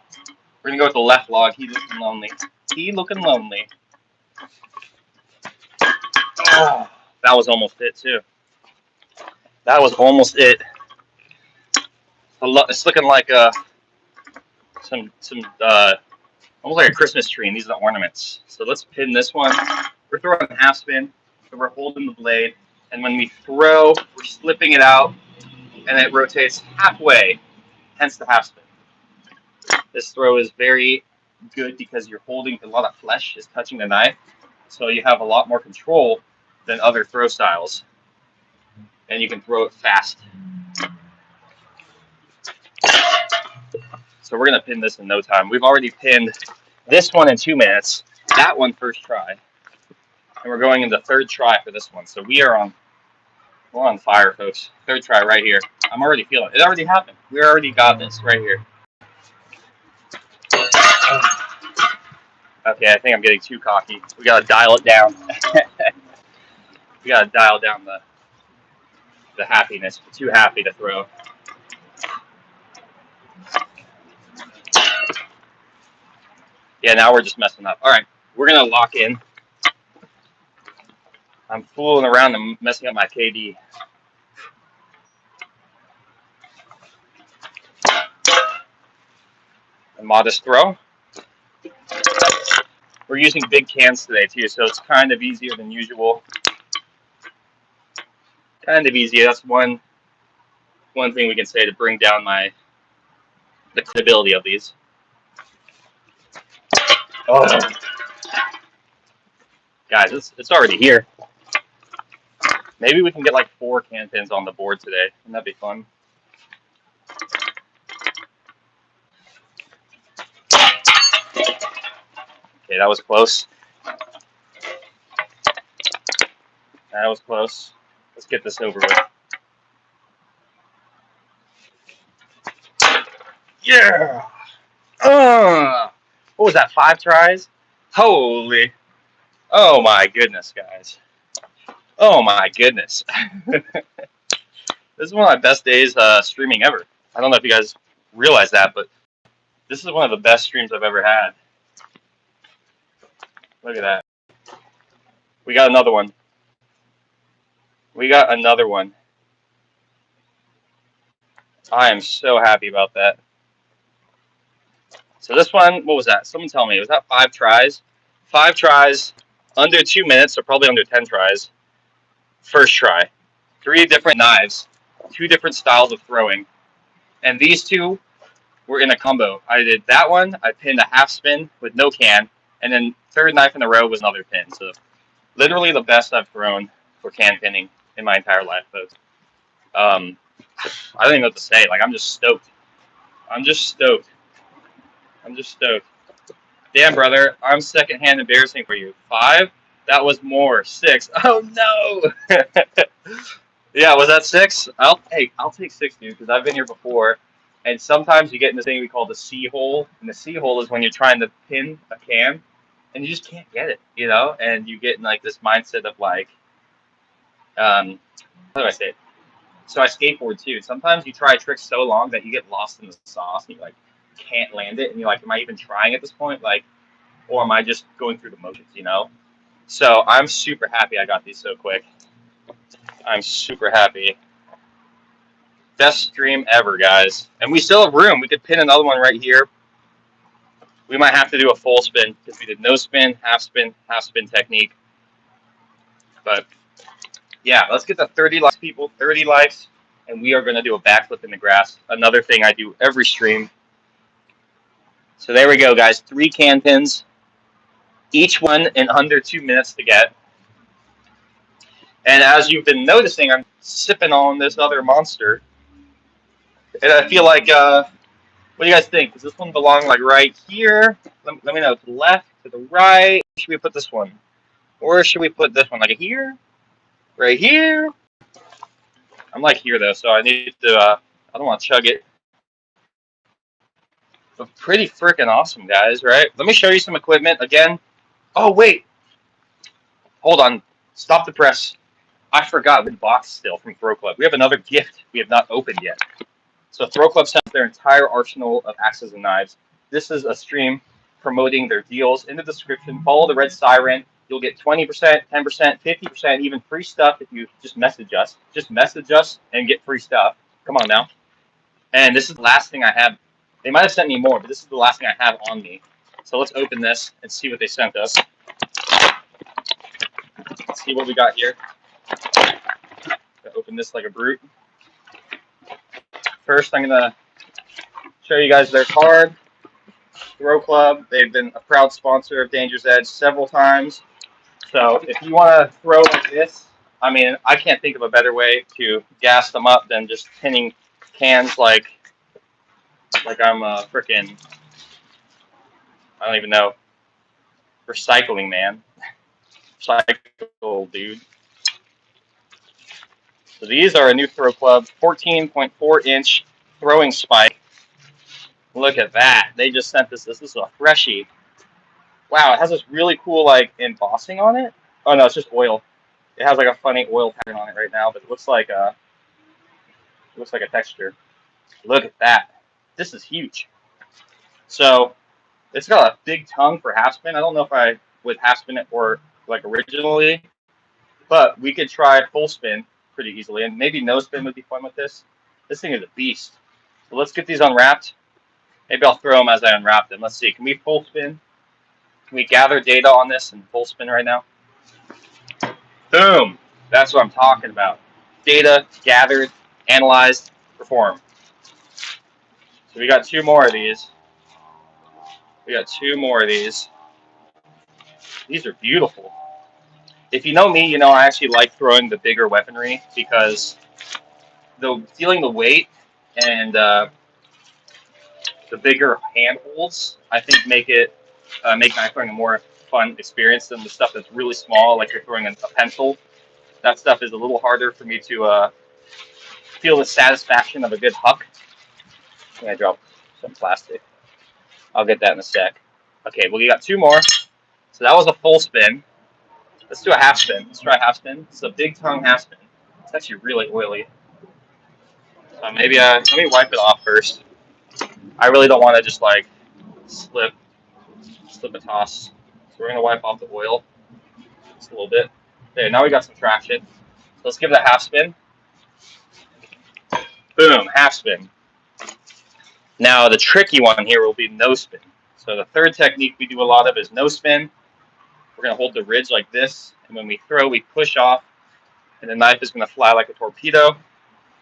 We're going to go with the left log. He's looking lonely. Oh, that was almost it, too. That was almost it. It's looking like almost like a Christmas tree, and these are the ornaments. So let's pin this one. We're throwing a half spin, so we're holding the blade, and when we throw, we're slipping it out, and it rotates halfway, hence the half spin. This throw is very good because you're holding a lot of flesh is touching the knife, so you have a lot more control than other throw styles, and you can throw it fast. So we're going to pin this in no time. We've already pinned this one in 2 minutes, that one first try, and we're going into third try for this one. So we're on fire, folks. Third try right here. I'm already feeling it. It already happened. We already got this right here. Okay, I think I'm getting too cocky. We got to dial it down. We got to dial down the happiness. We're too happy to throw. Yeah, now we're just messing up. All right, we're going to lock in. I'm fooling around and messing up my KD. A modest throw. We're using big cans today, too, so it's kind of easier than usual. Kind of easy. That's one thing we can say to bring down the credibility of these. Oh. Guys, it's already here. Maybe we can get like 4 can pins on the board today. Wouldn't that be fun? Okay, that was close. That was close. Let's get this over with. Yeah! What was that, 5 tries? Holy. Oh my goodness, guys. Oh my goodness. This is one of my best days streaming ever. I don't know if you guys realize that, but this is one of the best streams I've ever had. Look at that. We got another one. We got another one. I am so happy about that. So this one, what was that? Someone tell me, was that 5 tries? 5 tries, under 2 minutes, so probably under 10 tries. First try. 3 different knives, 2 different styles of throwing. And these 2 were in a combo. I did that one, I pinned a half spin with no can, and then third knife in a row was another pin. So literally the best I've thrown for can pinning in my entire life, folks. I don't even know what to say. Like, I'm just stoked. I'm just stoked. Damn, brother, I'm secondhand embarrassing for you. 5? That was more. 6. Oh no. Yeah, was that 6? I'll take 6, dude, because I've been here before. And sometimes you get in this thing we call the C hole, and the C hole is when you're trying to pin a can, and you just can't get it, you know. And you get in like this mindset of like, how do I say it? So I skateboard too. Sometimes you try a trick so long that you get lost in the sauce, and you like can't land it, and you're like, am I even trying at this point? Like, or am I just going through the motions, you know? So I'm super happy I got these so quick. I'm super happy. Best stream ever, guys. And we still have room. We could pin another one right here. We might have to do a full spin because we did no spin, half spin technique. But yeah, let's get to 30 likes, people. 30 likes. And we are going to do a backflip in the grass. Another thing I do every stream. So there we go, guys. 3 can pins. Each one in under 2 minutes to get. And as you've been noticing, I'm sipping on this other monster. And I feel like, what do you guys think? Does this one belong like right here? Let me know. To the left, to the right. Where should we put this one? Or should we put this one like here? Right here? I'm like here though, so I need to, I don't want to chug it. But pretty freaking awesome, guys, right? Let me show you some equipment again. Oh, wait. Hold on. Stop the press. I forgot the box still from Throw Club. We have another gift we have not opened yet. So Throw Club sends their entire arsenal of axes and knives. This is a stream promoting their deals. In the description, follow the red siren. You'll get 20%, 10%, 50%, even free stuff if you just message us. Just message us and get free stuff. Come on now. And this is the last thing I have. They might have sent me more, but this is the last thing I have on me. So let's open this and see what they sent us. Let's see what we got here. Open this like a brute. First, I'm going to show you guys their card. Throw Club. They've been a proud sponsor of Danger's Edge several times. So if you want to throw like this, I mean, I can't think of a better way to gas them up than just pinning cans like I'm a freaking, I don't even know, recycling man. Recycle dude. So these are a new Throw Club 14.4-inch throwing spike. Look at that. They just sent this. This is a freshie. Wow, it has this really cool like embossing on it. Oh no, it's just oil. It has like a funny oil pattern on it right now, but it looks like a texture. Look at that. This is huge. So it's got a big tongue for half spin. I don't know if I would half spin it or like originally, but we could try full spin pretty easily, and maybe no spin would be fun with this. This thing is a beast. So let's get these unwrapped. Maybe I'll throw them as I unwrap them. Let's see. Can we full spin? Can we gather data on this and full spin right now? Boom. That's what I'm talking about. Data gathered, analyzed, performed. So we got 2 more of these. These are beautiful. If you know me, you know I actually like throwing the bigger weaponry because feeling the weight and the bigger handholds, I think make knife throwing a more fun experience than the stuff that's really small, like you're throwing a pencil. That stuff is a little harder for me to feel the satisfaction of a good huck. I think I dropped some plastic. I'll get that in a sec. Okay, well, you got 2 more. So that was a full spin. Let's do a half spin. Let's try half spin. It's a big tongue half spin. It's actually really oily. So maybe let me wipe it off first. I really don't want to just like slip a toss. So we're gonna wipe off the oil just a little bit. There, now we got some traction. So let's give it a half spin. Boom, half spin. Now the tricky one here will be no spin. So the third technique we do a lot of is no spin. We're going to hold the ridge like this, and when we throw, we push off, and the knife is going to fly like a torpedo.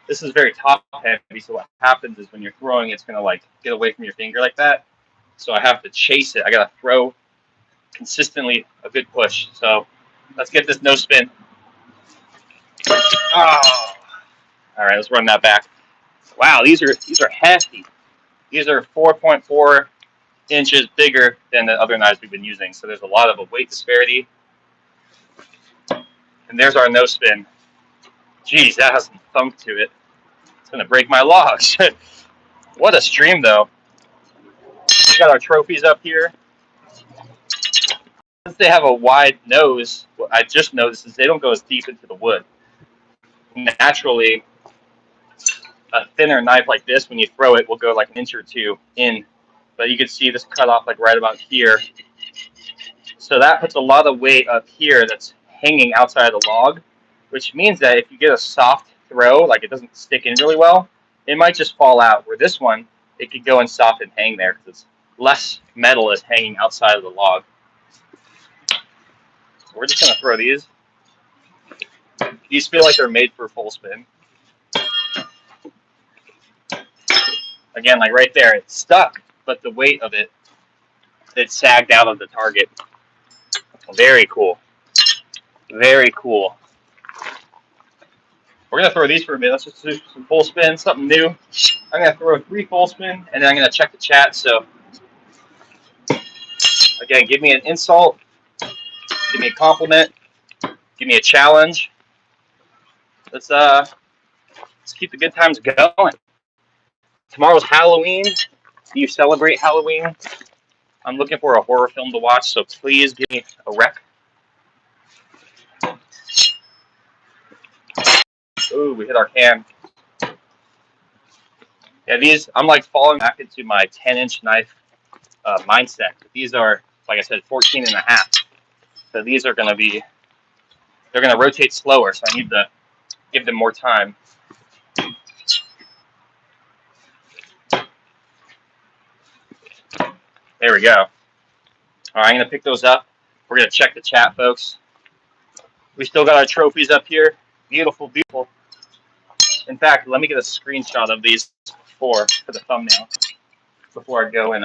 This is very top heavy, so what happens is when you're throwing, it's going to like get away from your finger like that. So I have to chase it. I got to throw consistently a good push. So let's get this no spin. Oh. All right, let's run that back. Wow, these are hefty. These are 4.4 inches bigger than the other knives we've been using. So there's a lot of a weight disparity. And there's our no spin. Geez, that has some thump to it. It's going to break my logs. What a stream, though. We got our trophies up here. Since they have a wide nose, what I just noticed is they don't go as deep into the wood. Naturally, a thinner knife like this, when you throw it, will go like an inch or two in. But you can see this cut off like right about here. So that puts a lot of weight up here that's hanging outside of the log, which means that if you get a soft throw, like it doesn't stick in really well, it might just fall out. Where this one, it could go in soft and hang there because it's less metal is hanging outside of the log. So we're just going to throw these. These feel like they're made for full spin. Again, like right there, it's stuck, but the weight of it sagged out of the target. Very cool. Very cool. We're going to throw these for a minute. Let's just do some full spin, something new. I'm going to throw 3 full spin, and then I'm going to check the chat. So, again, give me an insult. Give me a compliment. Give me a challenge. Let's keep the good times going. Tomorrow's Halloween. Do you celebrate Halloween? I'm looking for a horror film to watch, so please give me a rec. Ooh, we hit our can. Yeah, these, I'm like falling back into my 10-inch knife mindset. These are, like I said, 14 and a half. So these are going to be, they're going to rotate slower, so I need to give them more time. There we go. All right, I'm going to pick those up. We're going to check the chat, folks. We still got our trophies up here. Beautiful, beautiful. In fact, let me get a screenshot of these for the thumbnail before I go and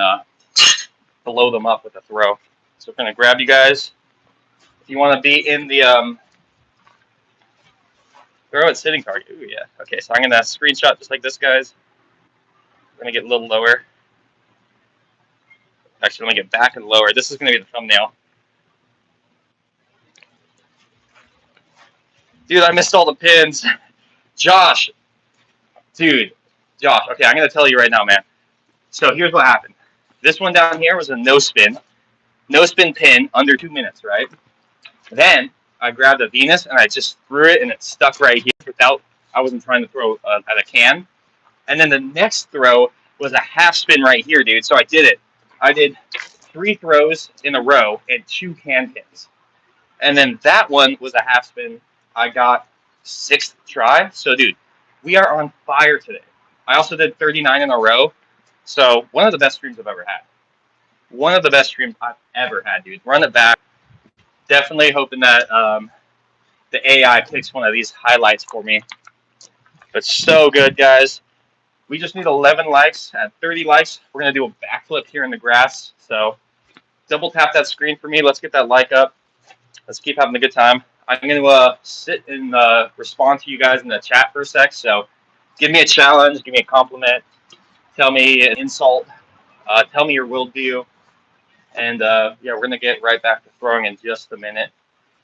blow them up with a throw. So we're going to grab you guys. If you want to be in the throw at sitting target. Ooh, yeah. Okay, so I'm going to screenshot just like this, guys. We're going to get a little lower. Actually, let me get back and lower. This is going to be the thumbnail. Dude, I missed all the pins. Josh. Dude. Josh. Okay, I'm going to tell you right now, man. So here's what happened. This one down here was a no spin. No spin pin under 2 minutes, right? Then I grabbed a Venus and I just threw it and it stuck right here without, I wasn't trying to throw at a can. And then the next throw was a half spin right here, dude. So I did it. I did 3 throws in a row and 2 can pins. And then that one was a half spin. I got 6th try. So, dude, we are on fire today. I also did 39 in a row. So, one of the best streams I've ever had. One of the best streams I've ever had, dude. Run it back. Definitely hoping that the AI picks one of these highlights for me. But so good, guys. We just need 11 likes. At 30 likes, we're going to do a backflip here in the grass. So double tap that screen for me. Let's get that like up. Let's keep having a good time. I'm going to sit and respond to you guys in the chat for a sec. So give me a challenge. Give me a compliment. Tell me an insult. Tell me your worldview. And, yeah, we're going to get right back to throwing in just a minute.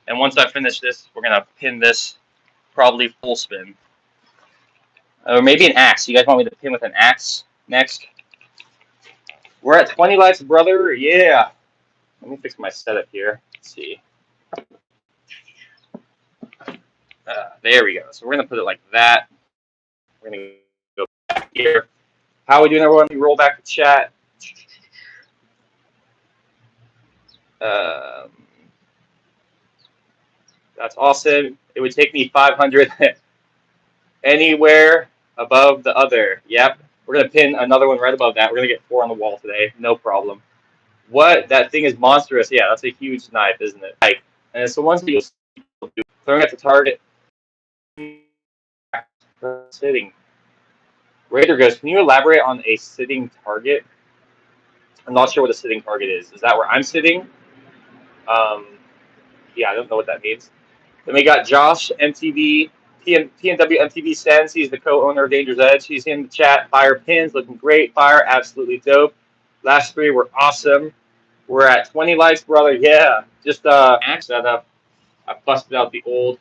And once I finish this, we're going to pin this probably full spin. Or maybe an axe. You guys want me to pin with an axe next? We're at 20 likes, brother. Yeah. Let me fix my setup here. Let's see. There we go. So we're going to put it like that. We're going to go back here. How are we doing, everyone? We roll back to chat. That's awesome. It would take me 500 anywhere above the other. Yep. We're going to pin another one right above that. We're going to get 4 on the wall today. No problem. What? That thing is monstrous. Yeah, that's a huge knife, isn't it? Like, and it's the ones that you'll see throwing at the target. Sitting. Raider goes, can you elaborate on a sitting target? I'm not sure what a sitting target is. Is that where I'm sitting? Yeah, I don't know what that means. Then we got Josh, MTV, PNW MTV Sends. He's the co-owner of Danger's Edge. He's in the chat. Fire pins, looking great. Fire, absolutely dope. Last 3 were awesome. We're at 20 likes, brother. Yeah. Just max setup. I busted out the old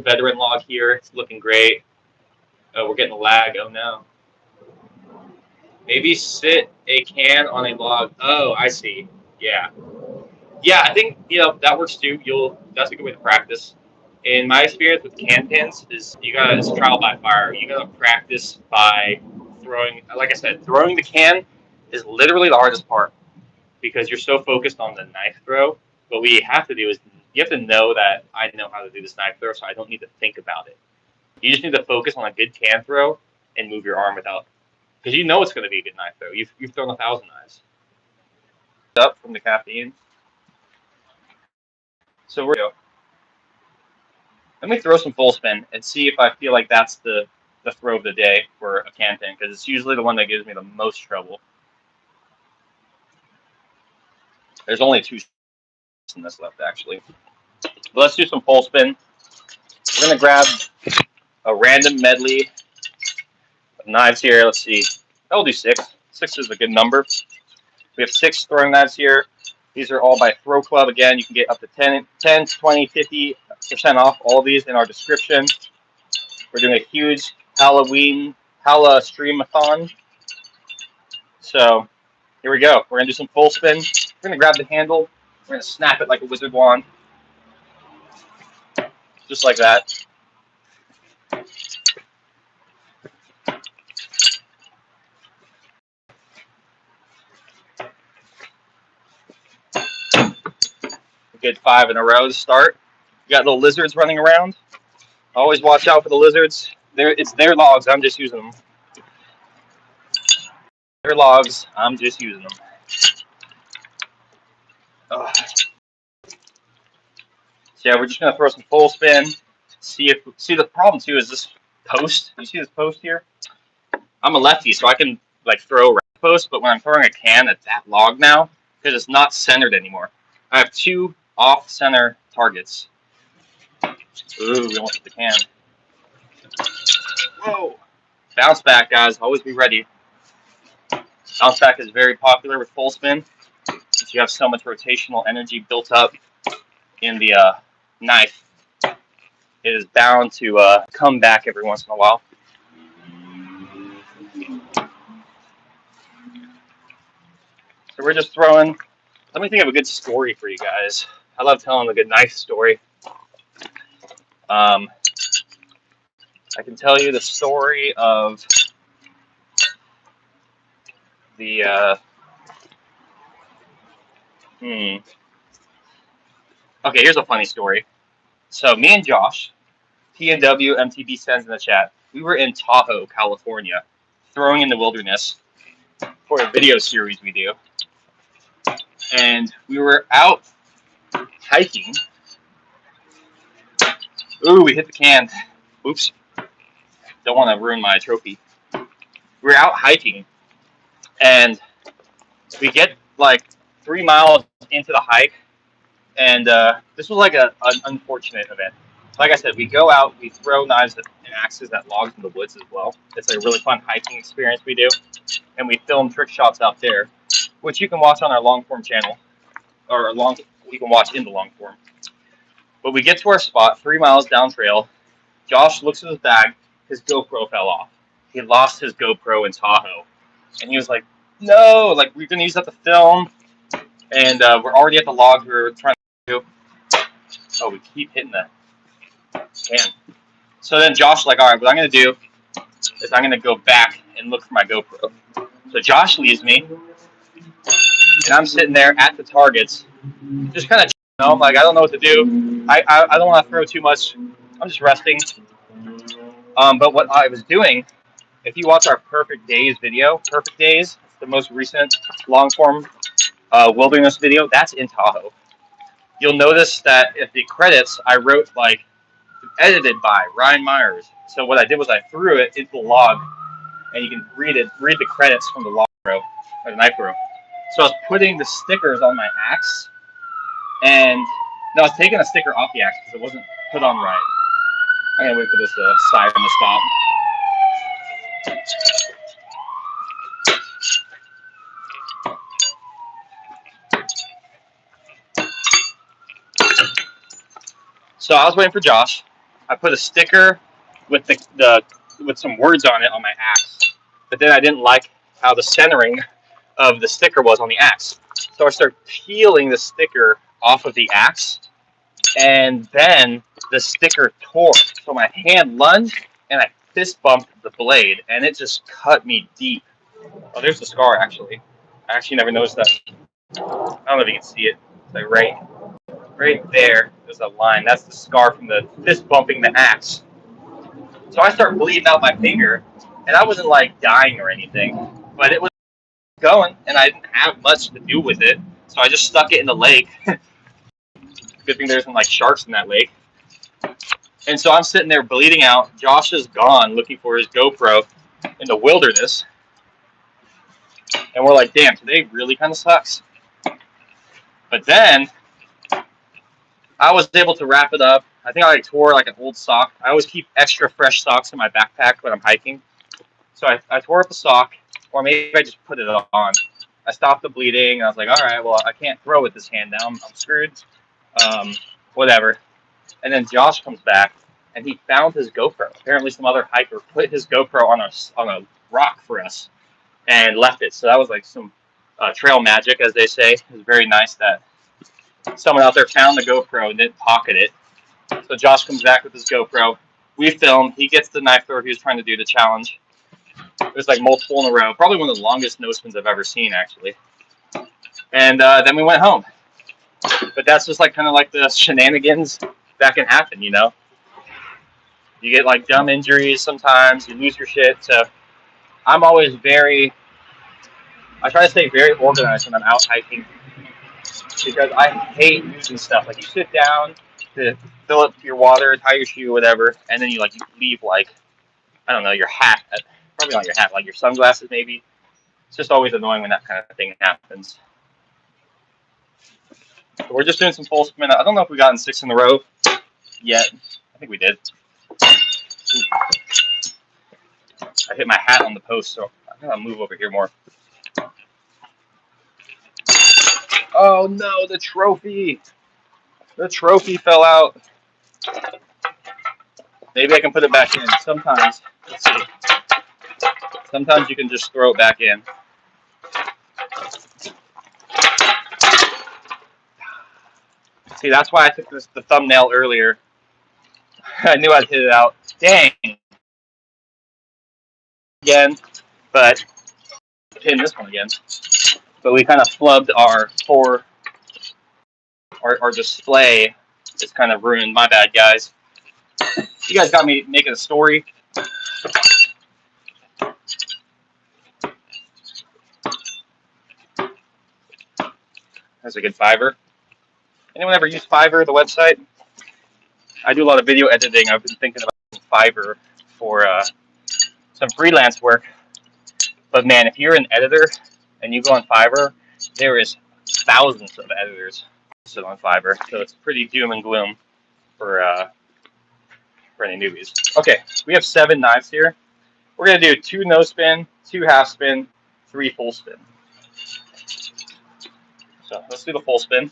veteran log here. It's looking great. Oh, we're getting a lag. Oh no. Maybe sit a can on a log. Oh, I see. Yeah. Yeah, I think that works too. That's a good way to practice. In my experience with can pins, is it's trial by fire. You gotta practice by throwing. Like I said, throwing the can is literally the hardest part because you're so focused on the knife throw. What we have to do is you have to know that I know how to do this knife throw, so I don't need to think about it. You just need to focus on a good can throw and move your arm without, because you know it's going to be a good knife throw. You've thrown 1,000 knives. Up from the caffeine. So let me throw some full spin and see if I feel like that's the throw of the day for a can pin, because it's usually the one that gives me the most trouble. There's only 2 in this left, actually. But let's do some full spin. We're going to grab a random medley of knives here. Let's see. I'll do 6. 6 is a good number. We have 6 throwing knives here. These are all by Throw Club. Again, you can get up to 10, 20, 50% off all of these in our description. We're doing a huge Halloween streamathon. So here we go. We're going to do some full spin. We're going to grab the handle. We're going to snap it like a wizard wand. Just like that. A good 5 in a row to start. You got little lizards running around. Always watch out for the lizards. It's their logs. I'm just using them. Their logs. I'm just using them. Ugh. So yeah, we're just gonna throw some full spin. See the problem too is this post. You see this post here? I'm a lefty, so I can like throw right post, but when I'm throwing a can at that log now, because it's not centered anymore, I have 2 off-center targets. Ooh, we almost hit the can. Whoa! Bounce back, guys. Always be ready. Bounce back is very popular with full spin since you have so much rotational energy built up in the knife. It is bound to come back every once in a while. So we're just throwing. Let me think of a good story for you guys. I love telling a good knife story. I can tell you the story of the. Okay, here's a funny story. So me and Josh, P&W MTB sends in the chat. We were in Tahoe, California, throwing in the wilderness for a video series we do, and we were out hiking. Ooh, we hit the can. Oops. Don't want to ruin my trophy. We were out hiking, and we get like 3 miles into the hike, and this was like an unfortunate event. Like I said, we go out, we throw knives and axes at logs in the woods as well. It's a really fun hiking experience we do, and we film trick shots out there, which you can watch on our long form channel, or you can watch in the long form. But we get to our spot, 3 miles down trail. Josh looks at his bag, his GoPro fell off. He lost his GoPro in Tahoe, and he was like, "No, like we're gonna use that to film." And we're already at the log we were trying to do. Oh, we keep hitting the can. So then Josh like, all right, what I'm going to do is I'm going to go back and look for my GoPro. So Josh leaves me, and I'm sitting there at the targets, just kind of, I'm like, I don't know what to do. I don't want to throw too much. I'm just resting. But what I was doing, if you watch our Perfect Days video, Perfect Days, the most recent long form wilderness video, that's in Tahoe. You'll notice that at the credits, I wrote like edited by Ryan Myers. So what I did was I threw it into the log, and you can read the credits from the log row or the knife row. So I was putting the stickers on my axe, and no, I was taking a sticker off the axe because it wasn't put on right. I'm gonna wait for this siren to stop. So I was waiting for Josh. I put a sticker with the with some words on it on my axe, but then I didn't like how the centering of the sticker was on the axe. So I started peeling the sticker off of the axe, and then the sticker tore. So my hand lunged, and I fist bumped the blade, and it just cut me deep. Oh, there's the scar, actually. I actually never noticed that. I don't know if you can see it. It's like right there. There's a line. That's the scar from the fist bumping the axe. So I started bleeding out my finger, and I wasn't like dying or anything, but it was going, and I didn't have much to do with it. So I just stuck it in the lake. Good thing there's some like sharks in that lake. And so I'm sitting there bleeding out. Josh is gone looking for his GoPro in the wilderness. And we're like, damn, today really kind of sucks. But then I was able to wrap it up. I think I like tore like an old sock. I always keep extra fresh socks in my backpack when I'm hiking. So I tore up a sock, or maybe I just put it on. I stopped the bleeding, and I was like, all right, well, I can't throw with this hand now. I'm screwed. Whatever. And then Josh comes back, and he found his GoPro. Apparently some other hiker put his GoPro on a rock for us and left it. So that was like some trail magic, as they say. It was very nice that someone out there found the GoPro and didn't pocket it. So Josh comes back with his GoPro. We film. He gets the knife throw he was trying to do the challenge. It was like multiple in a row. Probably one of the longest no spins I've ever seen, actually. And then we went home. But that's just like kind of like the shenanigans that can happen, you know? You get like dumb injuries sometimes. You lose your shit. So I'm always I try to stay very organized when I'm out hiking, because I hate using stuff. Like you sit down to fill up your water, tie your shoe, whatever, and then you leave like, I don't know, your hat. Probably not your hat, like your sunglasses maybe. It's just always annoying when that kind of thing happens. So we're just doing some full spin. I don't know if we gotten 6 in a row yet. I think we did. I hit my hat on the post, so I gotta move over here more. Oh no, the trophy! The trophy fell out. Maybe I can put it back in. Sometimes, let's see. Sometimes you can just throw it back in. See, that's why I took the thumbnail earlier. I knew I'd hit it out. Dang. Again, but pin this one again. But we kind of flubbed our display. It's kind of ruined. My bad, guys. You guys got me making a story. That's a good Fiverr. Anyone ever use Fiverr, the website? I do a lot of video editing. I've been thinking about Fiverr for some freelance work. But man, if you're an editor and you go on Fiverr, there is thousands of editors listed on Fiverr. So it's pretty doom and gloom for any newbies. Okay, we have 7 knives here. We're gonna do 2 no spin, 2 half spin, 3 full spin. So let's do the full spin.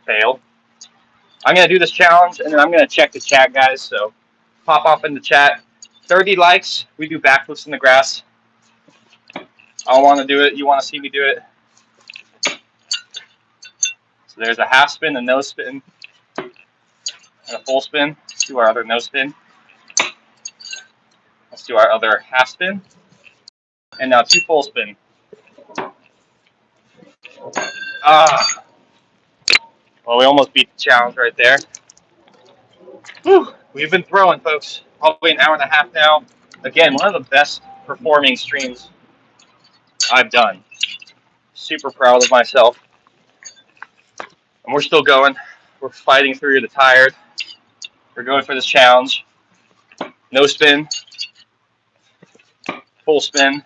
Fail. I'm gonna do this challenge, and then I'm gonna check the chat, guys. So pop off in the chat. 30 likes. We do backflips in the grass. I want to do it. You want to see me do it? So there's a half spin, a no spin, and a full spin. Let's do our other no spin. Let's do our other half spin. And now 2 full spin. Ah. Well, we almost beat the challenge right there. Whew. We've been throwing, folks. Probably an hour and a half now. Again, one of the best performing streams I've done. Super proud of myself. And we're still going. We're fighting through the tired. We're going for this challenge. No spin. Full spin.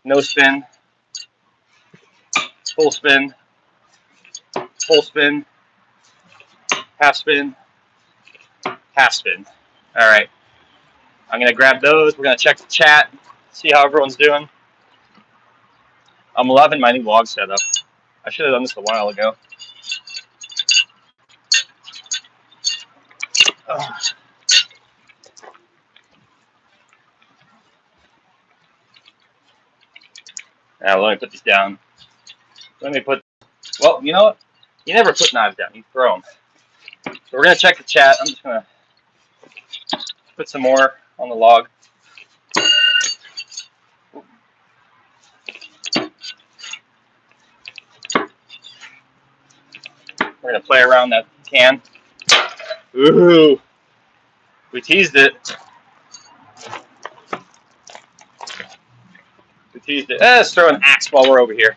No spin. Full spin. Full spin. Half spin. Half spin. All right. I'm going to grab those. We're going to check the chat. See how everyone's doing. I'm loving my new log setup. I should have done this a while ago. Now, let me put these down. Well, you know what? You never put knives down. You throw them. So we're going to check the chat. I'm just going to put some more on the log. We're going to play around that can. Ooh. We teased it. Let's throw an axe while we're over here.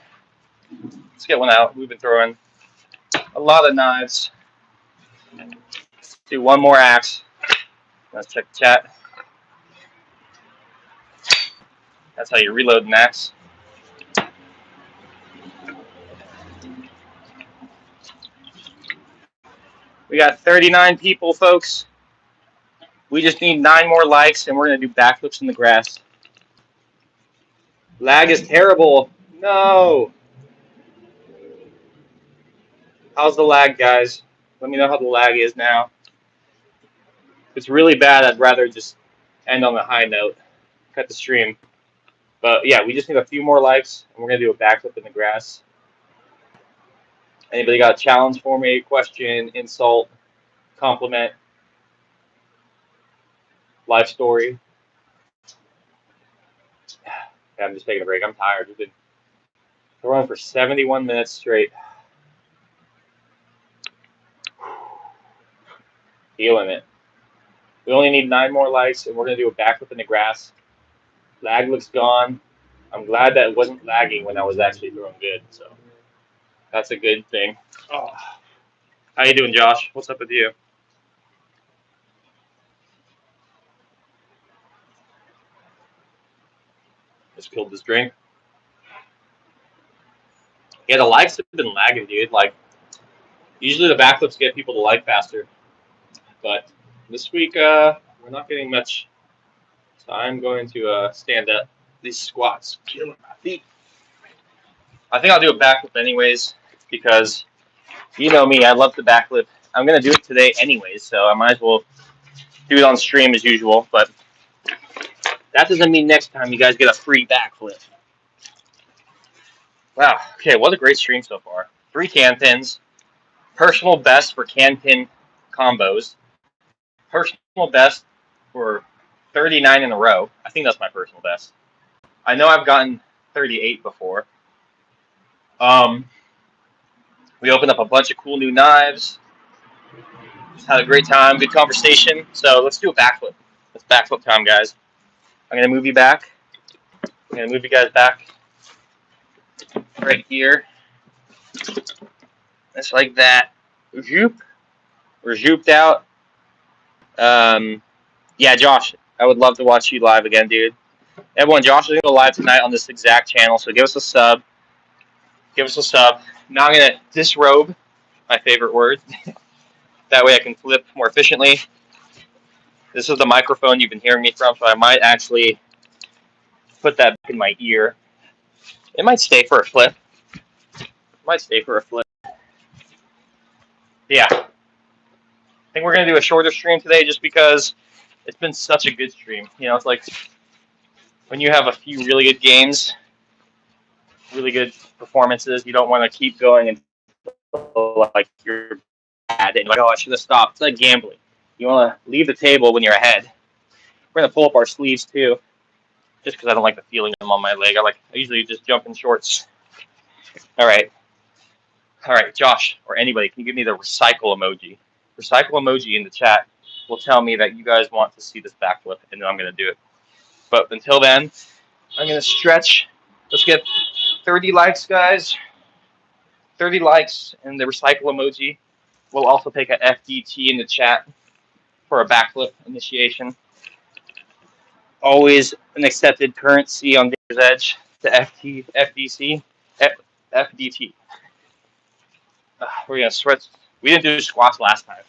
Let's get one out. We've been throwing a lot of knives. Let's do one more axe. Let's check the chat. That's how you reload an axe. We got 39 people, folks. We just need 9 more likes, and we're going to do backflips in the grass. Lag is terrible. No. How's the lag, guys? Let me know how the lag is now. If it's really bad, I'd rather just end on a high note. Cut the stream. But yeah, we just need a few more likes, and we're going to do a backflip in the grass. Anybody got a challenge for me? Question, insult, compliment, life story? Yeah, I'm just taking a break. I'm tired. We've been throwing for 71 minutes straight. Feeling it. We only need 9 more likes, and we're going to do a backflip in the grass. Lag looks gone. I'm glad that it wasn't lagging when I was actually throwing good, so that's a good thing. Oh. How you doing, Josh? What's up with you? Just killed this drink. Yeah, the likes have been lagging, dude. Like, usually the backflips get people to like faster, but this week we're not getting much. So I'm going to stand up. These squats killing my feet. I think I'll do a backflip anyways because you know me, I love the backflip. I'm gonna do it today anyways, so I might as well do it on stream as usual. But that doesn't mean next time you guys get a free backflip. Wow. Okay, what a great stream so far. 3 can pins. Personal best for can pin combos. Personal best for 39 in a row. I think that's my personal best. I know I've gotten 38 before. We opened up a bunch of cool new knives. Just had a great time, good conversation. So let's do a backflip. It's backflip time, guys. I'm going to move you back. I'm going to move you guys back right here. Just like that. Zoop. We're zooped out. Yeah, Josh, I would love to watch you live again, dude. Everyone, Josh is going to go live tonight on this exact channel, so give us a sub. Give us a sub. Now I'm going to disrobe, my favorite word. That way I can flip more efficiently. This is the microphone you've been hearing me from, so I might actually put that back in my ear. It might stay for a flip. Yeah. I think we're going to do a shorter stream today just because it's been such a good stream. You know, it's like when you have a few really good games, really good performances, you don't want to keep going until like you're bad and you're like, oh, I should have stopped. It's like gambling. You want to leave the table when you're ahead. We're going to pull up our sleeves too, just because I don't like the feeling of them on my leg. I usually just jump in shorts. All right, Josh or anybody, can you give me the recycle emoji? Recycle emoji in the chat will tell me that you guys want to see this backflip, and then I'm going to do it. But until then, I'm going to stretch. Let's get 30 likes, guys. 30 likes, and the recycle emoji. We'll also take a FDT in the chat for a backflip initiation. Always an accepted currency on Danger's Edge, the FDT. We're going to switch. We didn't do squats last time.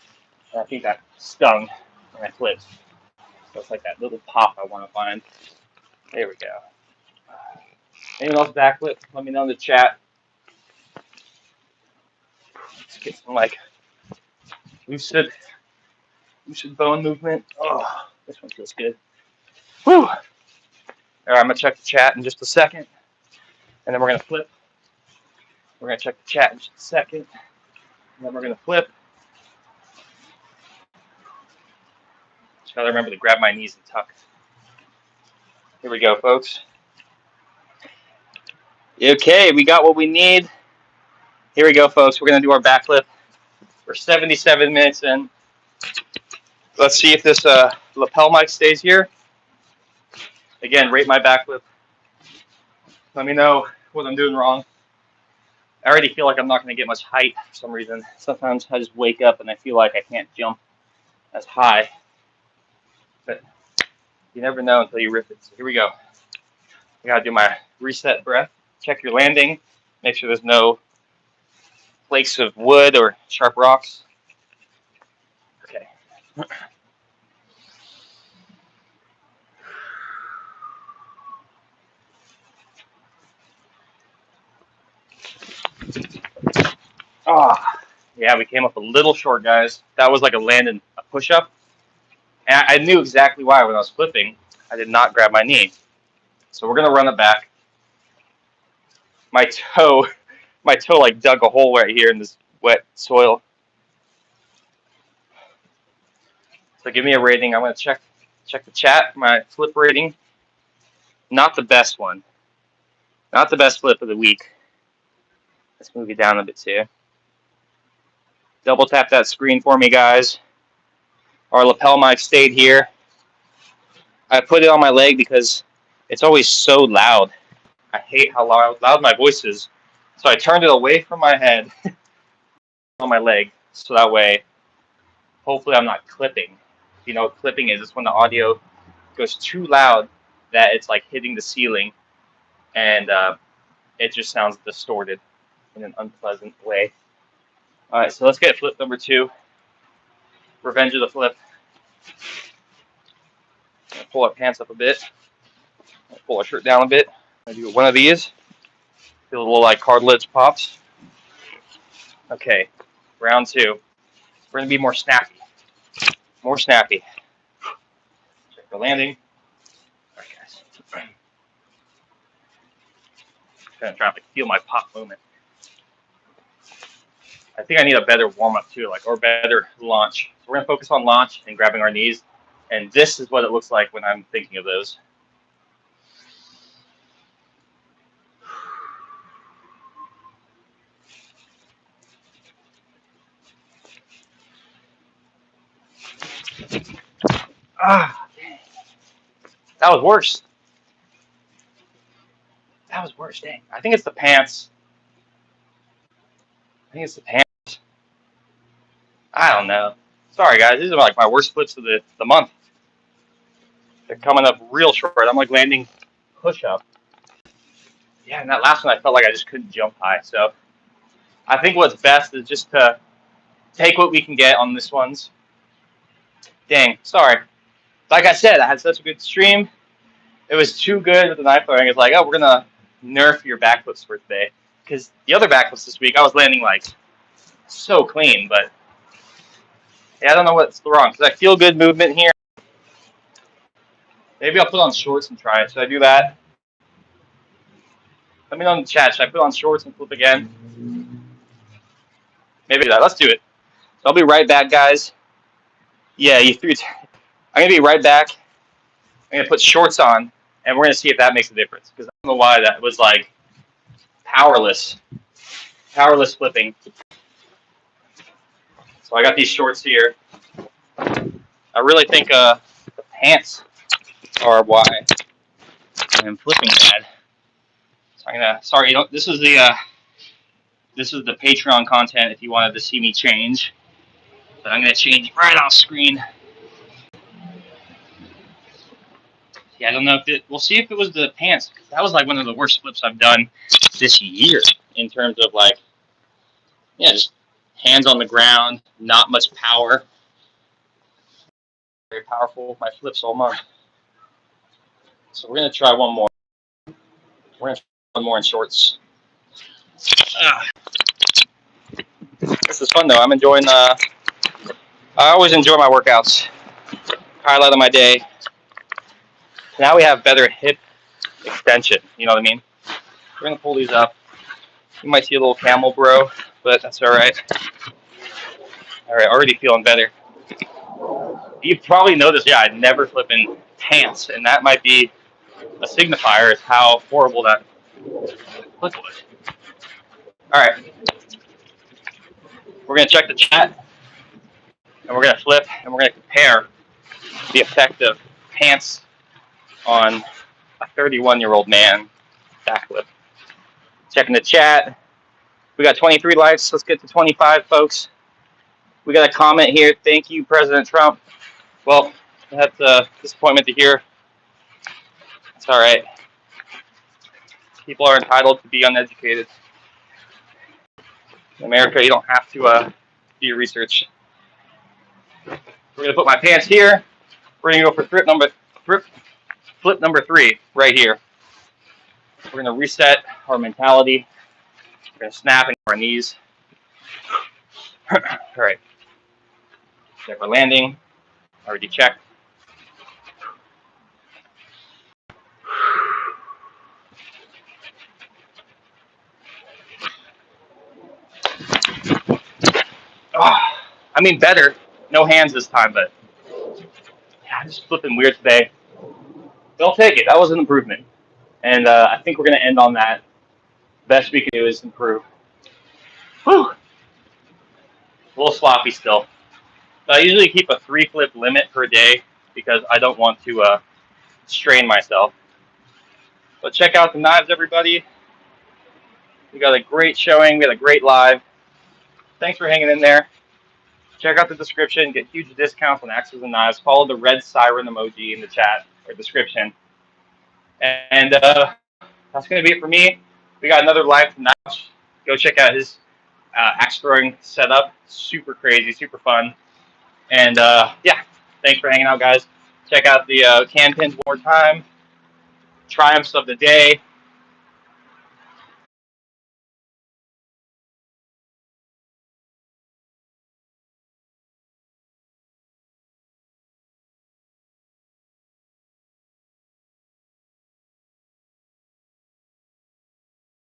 I think that stung when I flipped. So it's like that little pop I want to find. There we go. Anyone else backflip? Let me know in the chat. Let's get some like lucid Lucid bone movement. Oh, this one feels good. Whew. All right, I'm gonna check the chat in just a second, and then we're gonna flip. We're gonna check the chat in just a second, and then we're gonna flip. Just gotta remember to grab my knees and tuck. Here we go, folks. Okay, we got what we need. Here we go, folks. We're gonna do our backflip. We're 77 minutes in. Let's see if this lapel mic stays here. Again, rate my backflip. Let me know what I'm doing wrong. I already feel like I'm not going to get much height for some reason. Sometimes I just wake up and I feel like I can't jump as high. But you never know until you rip it. So here we go. I got to do my reset breath. Check your landing. Make sure there's no flakes of wood or sharp rocks. Okay. Ah, yeah, we came up a little short, guys. That was like a land and a push-up. And I knew exactly why when I was flipping. I did not grab my knee. So we're going to run it back. My toe like dug a hole right here in this wet soil. So give me a rating. I'm going to check the chat. My flip rating. Not the best one. Not the best flip of the week. Let's move it down a bit too. Double tap that screen for me, guys. Our lapel mic stayed here. I put it on my leg because it's always so loud. I hate how loud my voice is. So I turned it away from my head on my leg. So that way, hopefully I'm not clipping. You know what clipping is? It's when the audio goes too loud that it's like hitting the ceiling. And it just sounds distorted in an unpleasant way. All right, so let's get flip number 2. Revenge of the flip. Pull our pants up a bit. Pull our shirt down a bit. I do one of these. Feel a little like cartilage pops. Okay, round 2. We're gonna be more snappy. More snappy. Check the landing. All right, guys. I'm trying to feel my pop movement. I think I need a better warm up too, or better launch. So we're gonna focus on launch and grabbing our knees. And this is what it looks like when I'm thinking of those. Ah, that was worse. That was worse, dang. I think it's the pants. I don't know. Sorry, guys. These are like my worst flips of the month. They're coming up real short. I'm like landing push-up. Yeah, and that last one I felt like I just couldn't jump high. So I think what's best is just to take what we can get on this one's. Dang, sorry. Like I said, I had such a good stream. It was too good with the knife throwing. It's like, oh, we're going to nerf your backflips for today. Because the other backflips this week, I was landing like so clean. But yeah, I don't know what's wrong. Because I feel good movement here. Maybe I'll put on shorts and try it. Should I do that? Let me know in the chat. Should I put on shorts and flip again? Maybe that. Let's do it. So I'll be right back, guys. Yeah, you threw it. I'm going to be right back. I'm going to put shorts on, and we're going to see if that makes a difference. Because I don't know why that was like powerless flipping. So I got these shorts here. I really think the pants are why I'm flipping bad. So I'm gonna. Sorry, you know, this is the Patreon content if you wanted to see me change. But I'm gonna change right off screen. Yeah, I don't know if it. We'll see if it was the pants. Because that was like one of the worst flips I've done this year in terms of like, yeah, just hands on the ground, not much power. Very powerful with my flips all month. So we're gonna try one more. We're gonna try one more in shorts. This is fun though. I'm enjoying I always enjoy my workouts. Highlight of my day. Now we have better hip extension. You know what I mean? We're gonna pull these up. You might see a little camel bro, but that's all right. All right, already feeling better. You've probably noticed, yeah, I never flip in pants, and that might be a signifier as how horrible that flip was. All right, we're gonna check the chat, and we're gonna flip, and we're gonna compare the effect of pants on a 31-year-old man backflip. Checking the chat. We got 23 likes. Let's get to 25, folks. We got a comment here. Thank you, President Trump. Well, that's a disappointment to hear. It's all right. People are entitled to be uneducated. In America, you don't have to do your research. We're gonna put my pants here. We're gonna go for flip number 3 right here. We're gonna reset our mentality. We're gonna snap into our knees. All right. Check our landing. Already checked. Oh, I mean, better. No hands this time, but yeah, just flipping weird today. Don't take it. That was an improvement. And I think we're going to end on that. Best we can do is improve. Whew. A little sloppy still. I usually keep a 3-flip limit per day because I don't want to strain myself. But check out the knives, everybody. We got a great showing. We had a great live. Thanks for hanging in there. Check out the description. Get huge discounts on axes and knives. Follow the red siren emoji in the chat or description. And that's going to be it for me. We got another live tonight. Go check out his axe throwing setup. Super crazy, super fun. And yeah, thanks for hanging out, guys. Check out the can pins one more time. Triumphs of the day.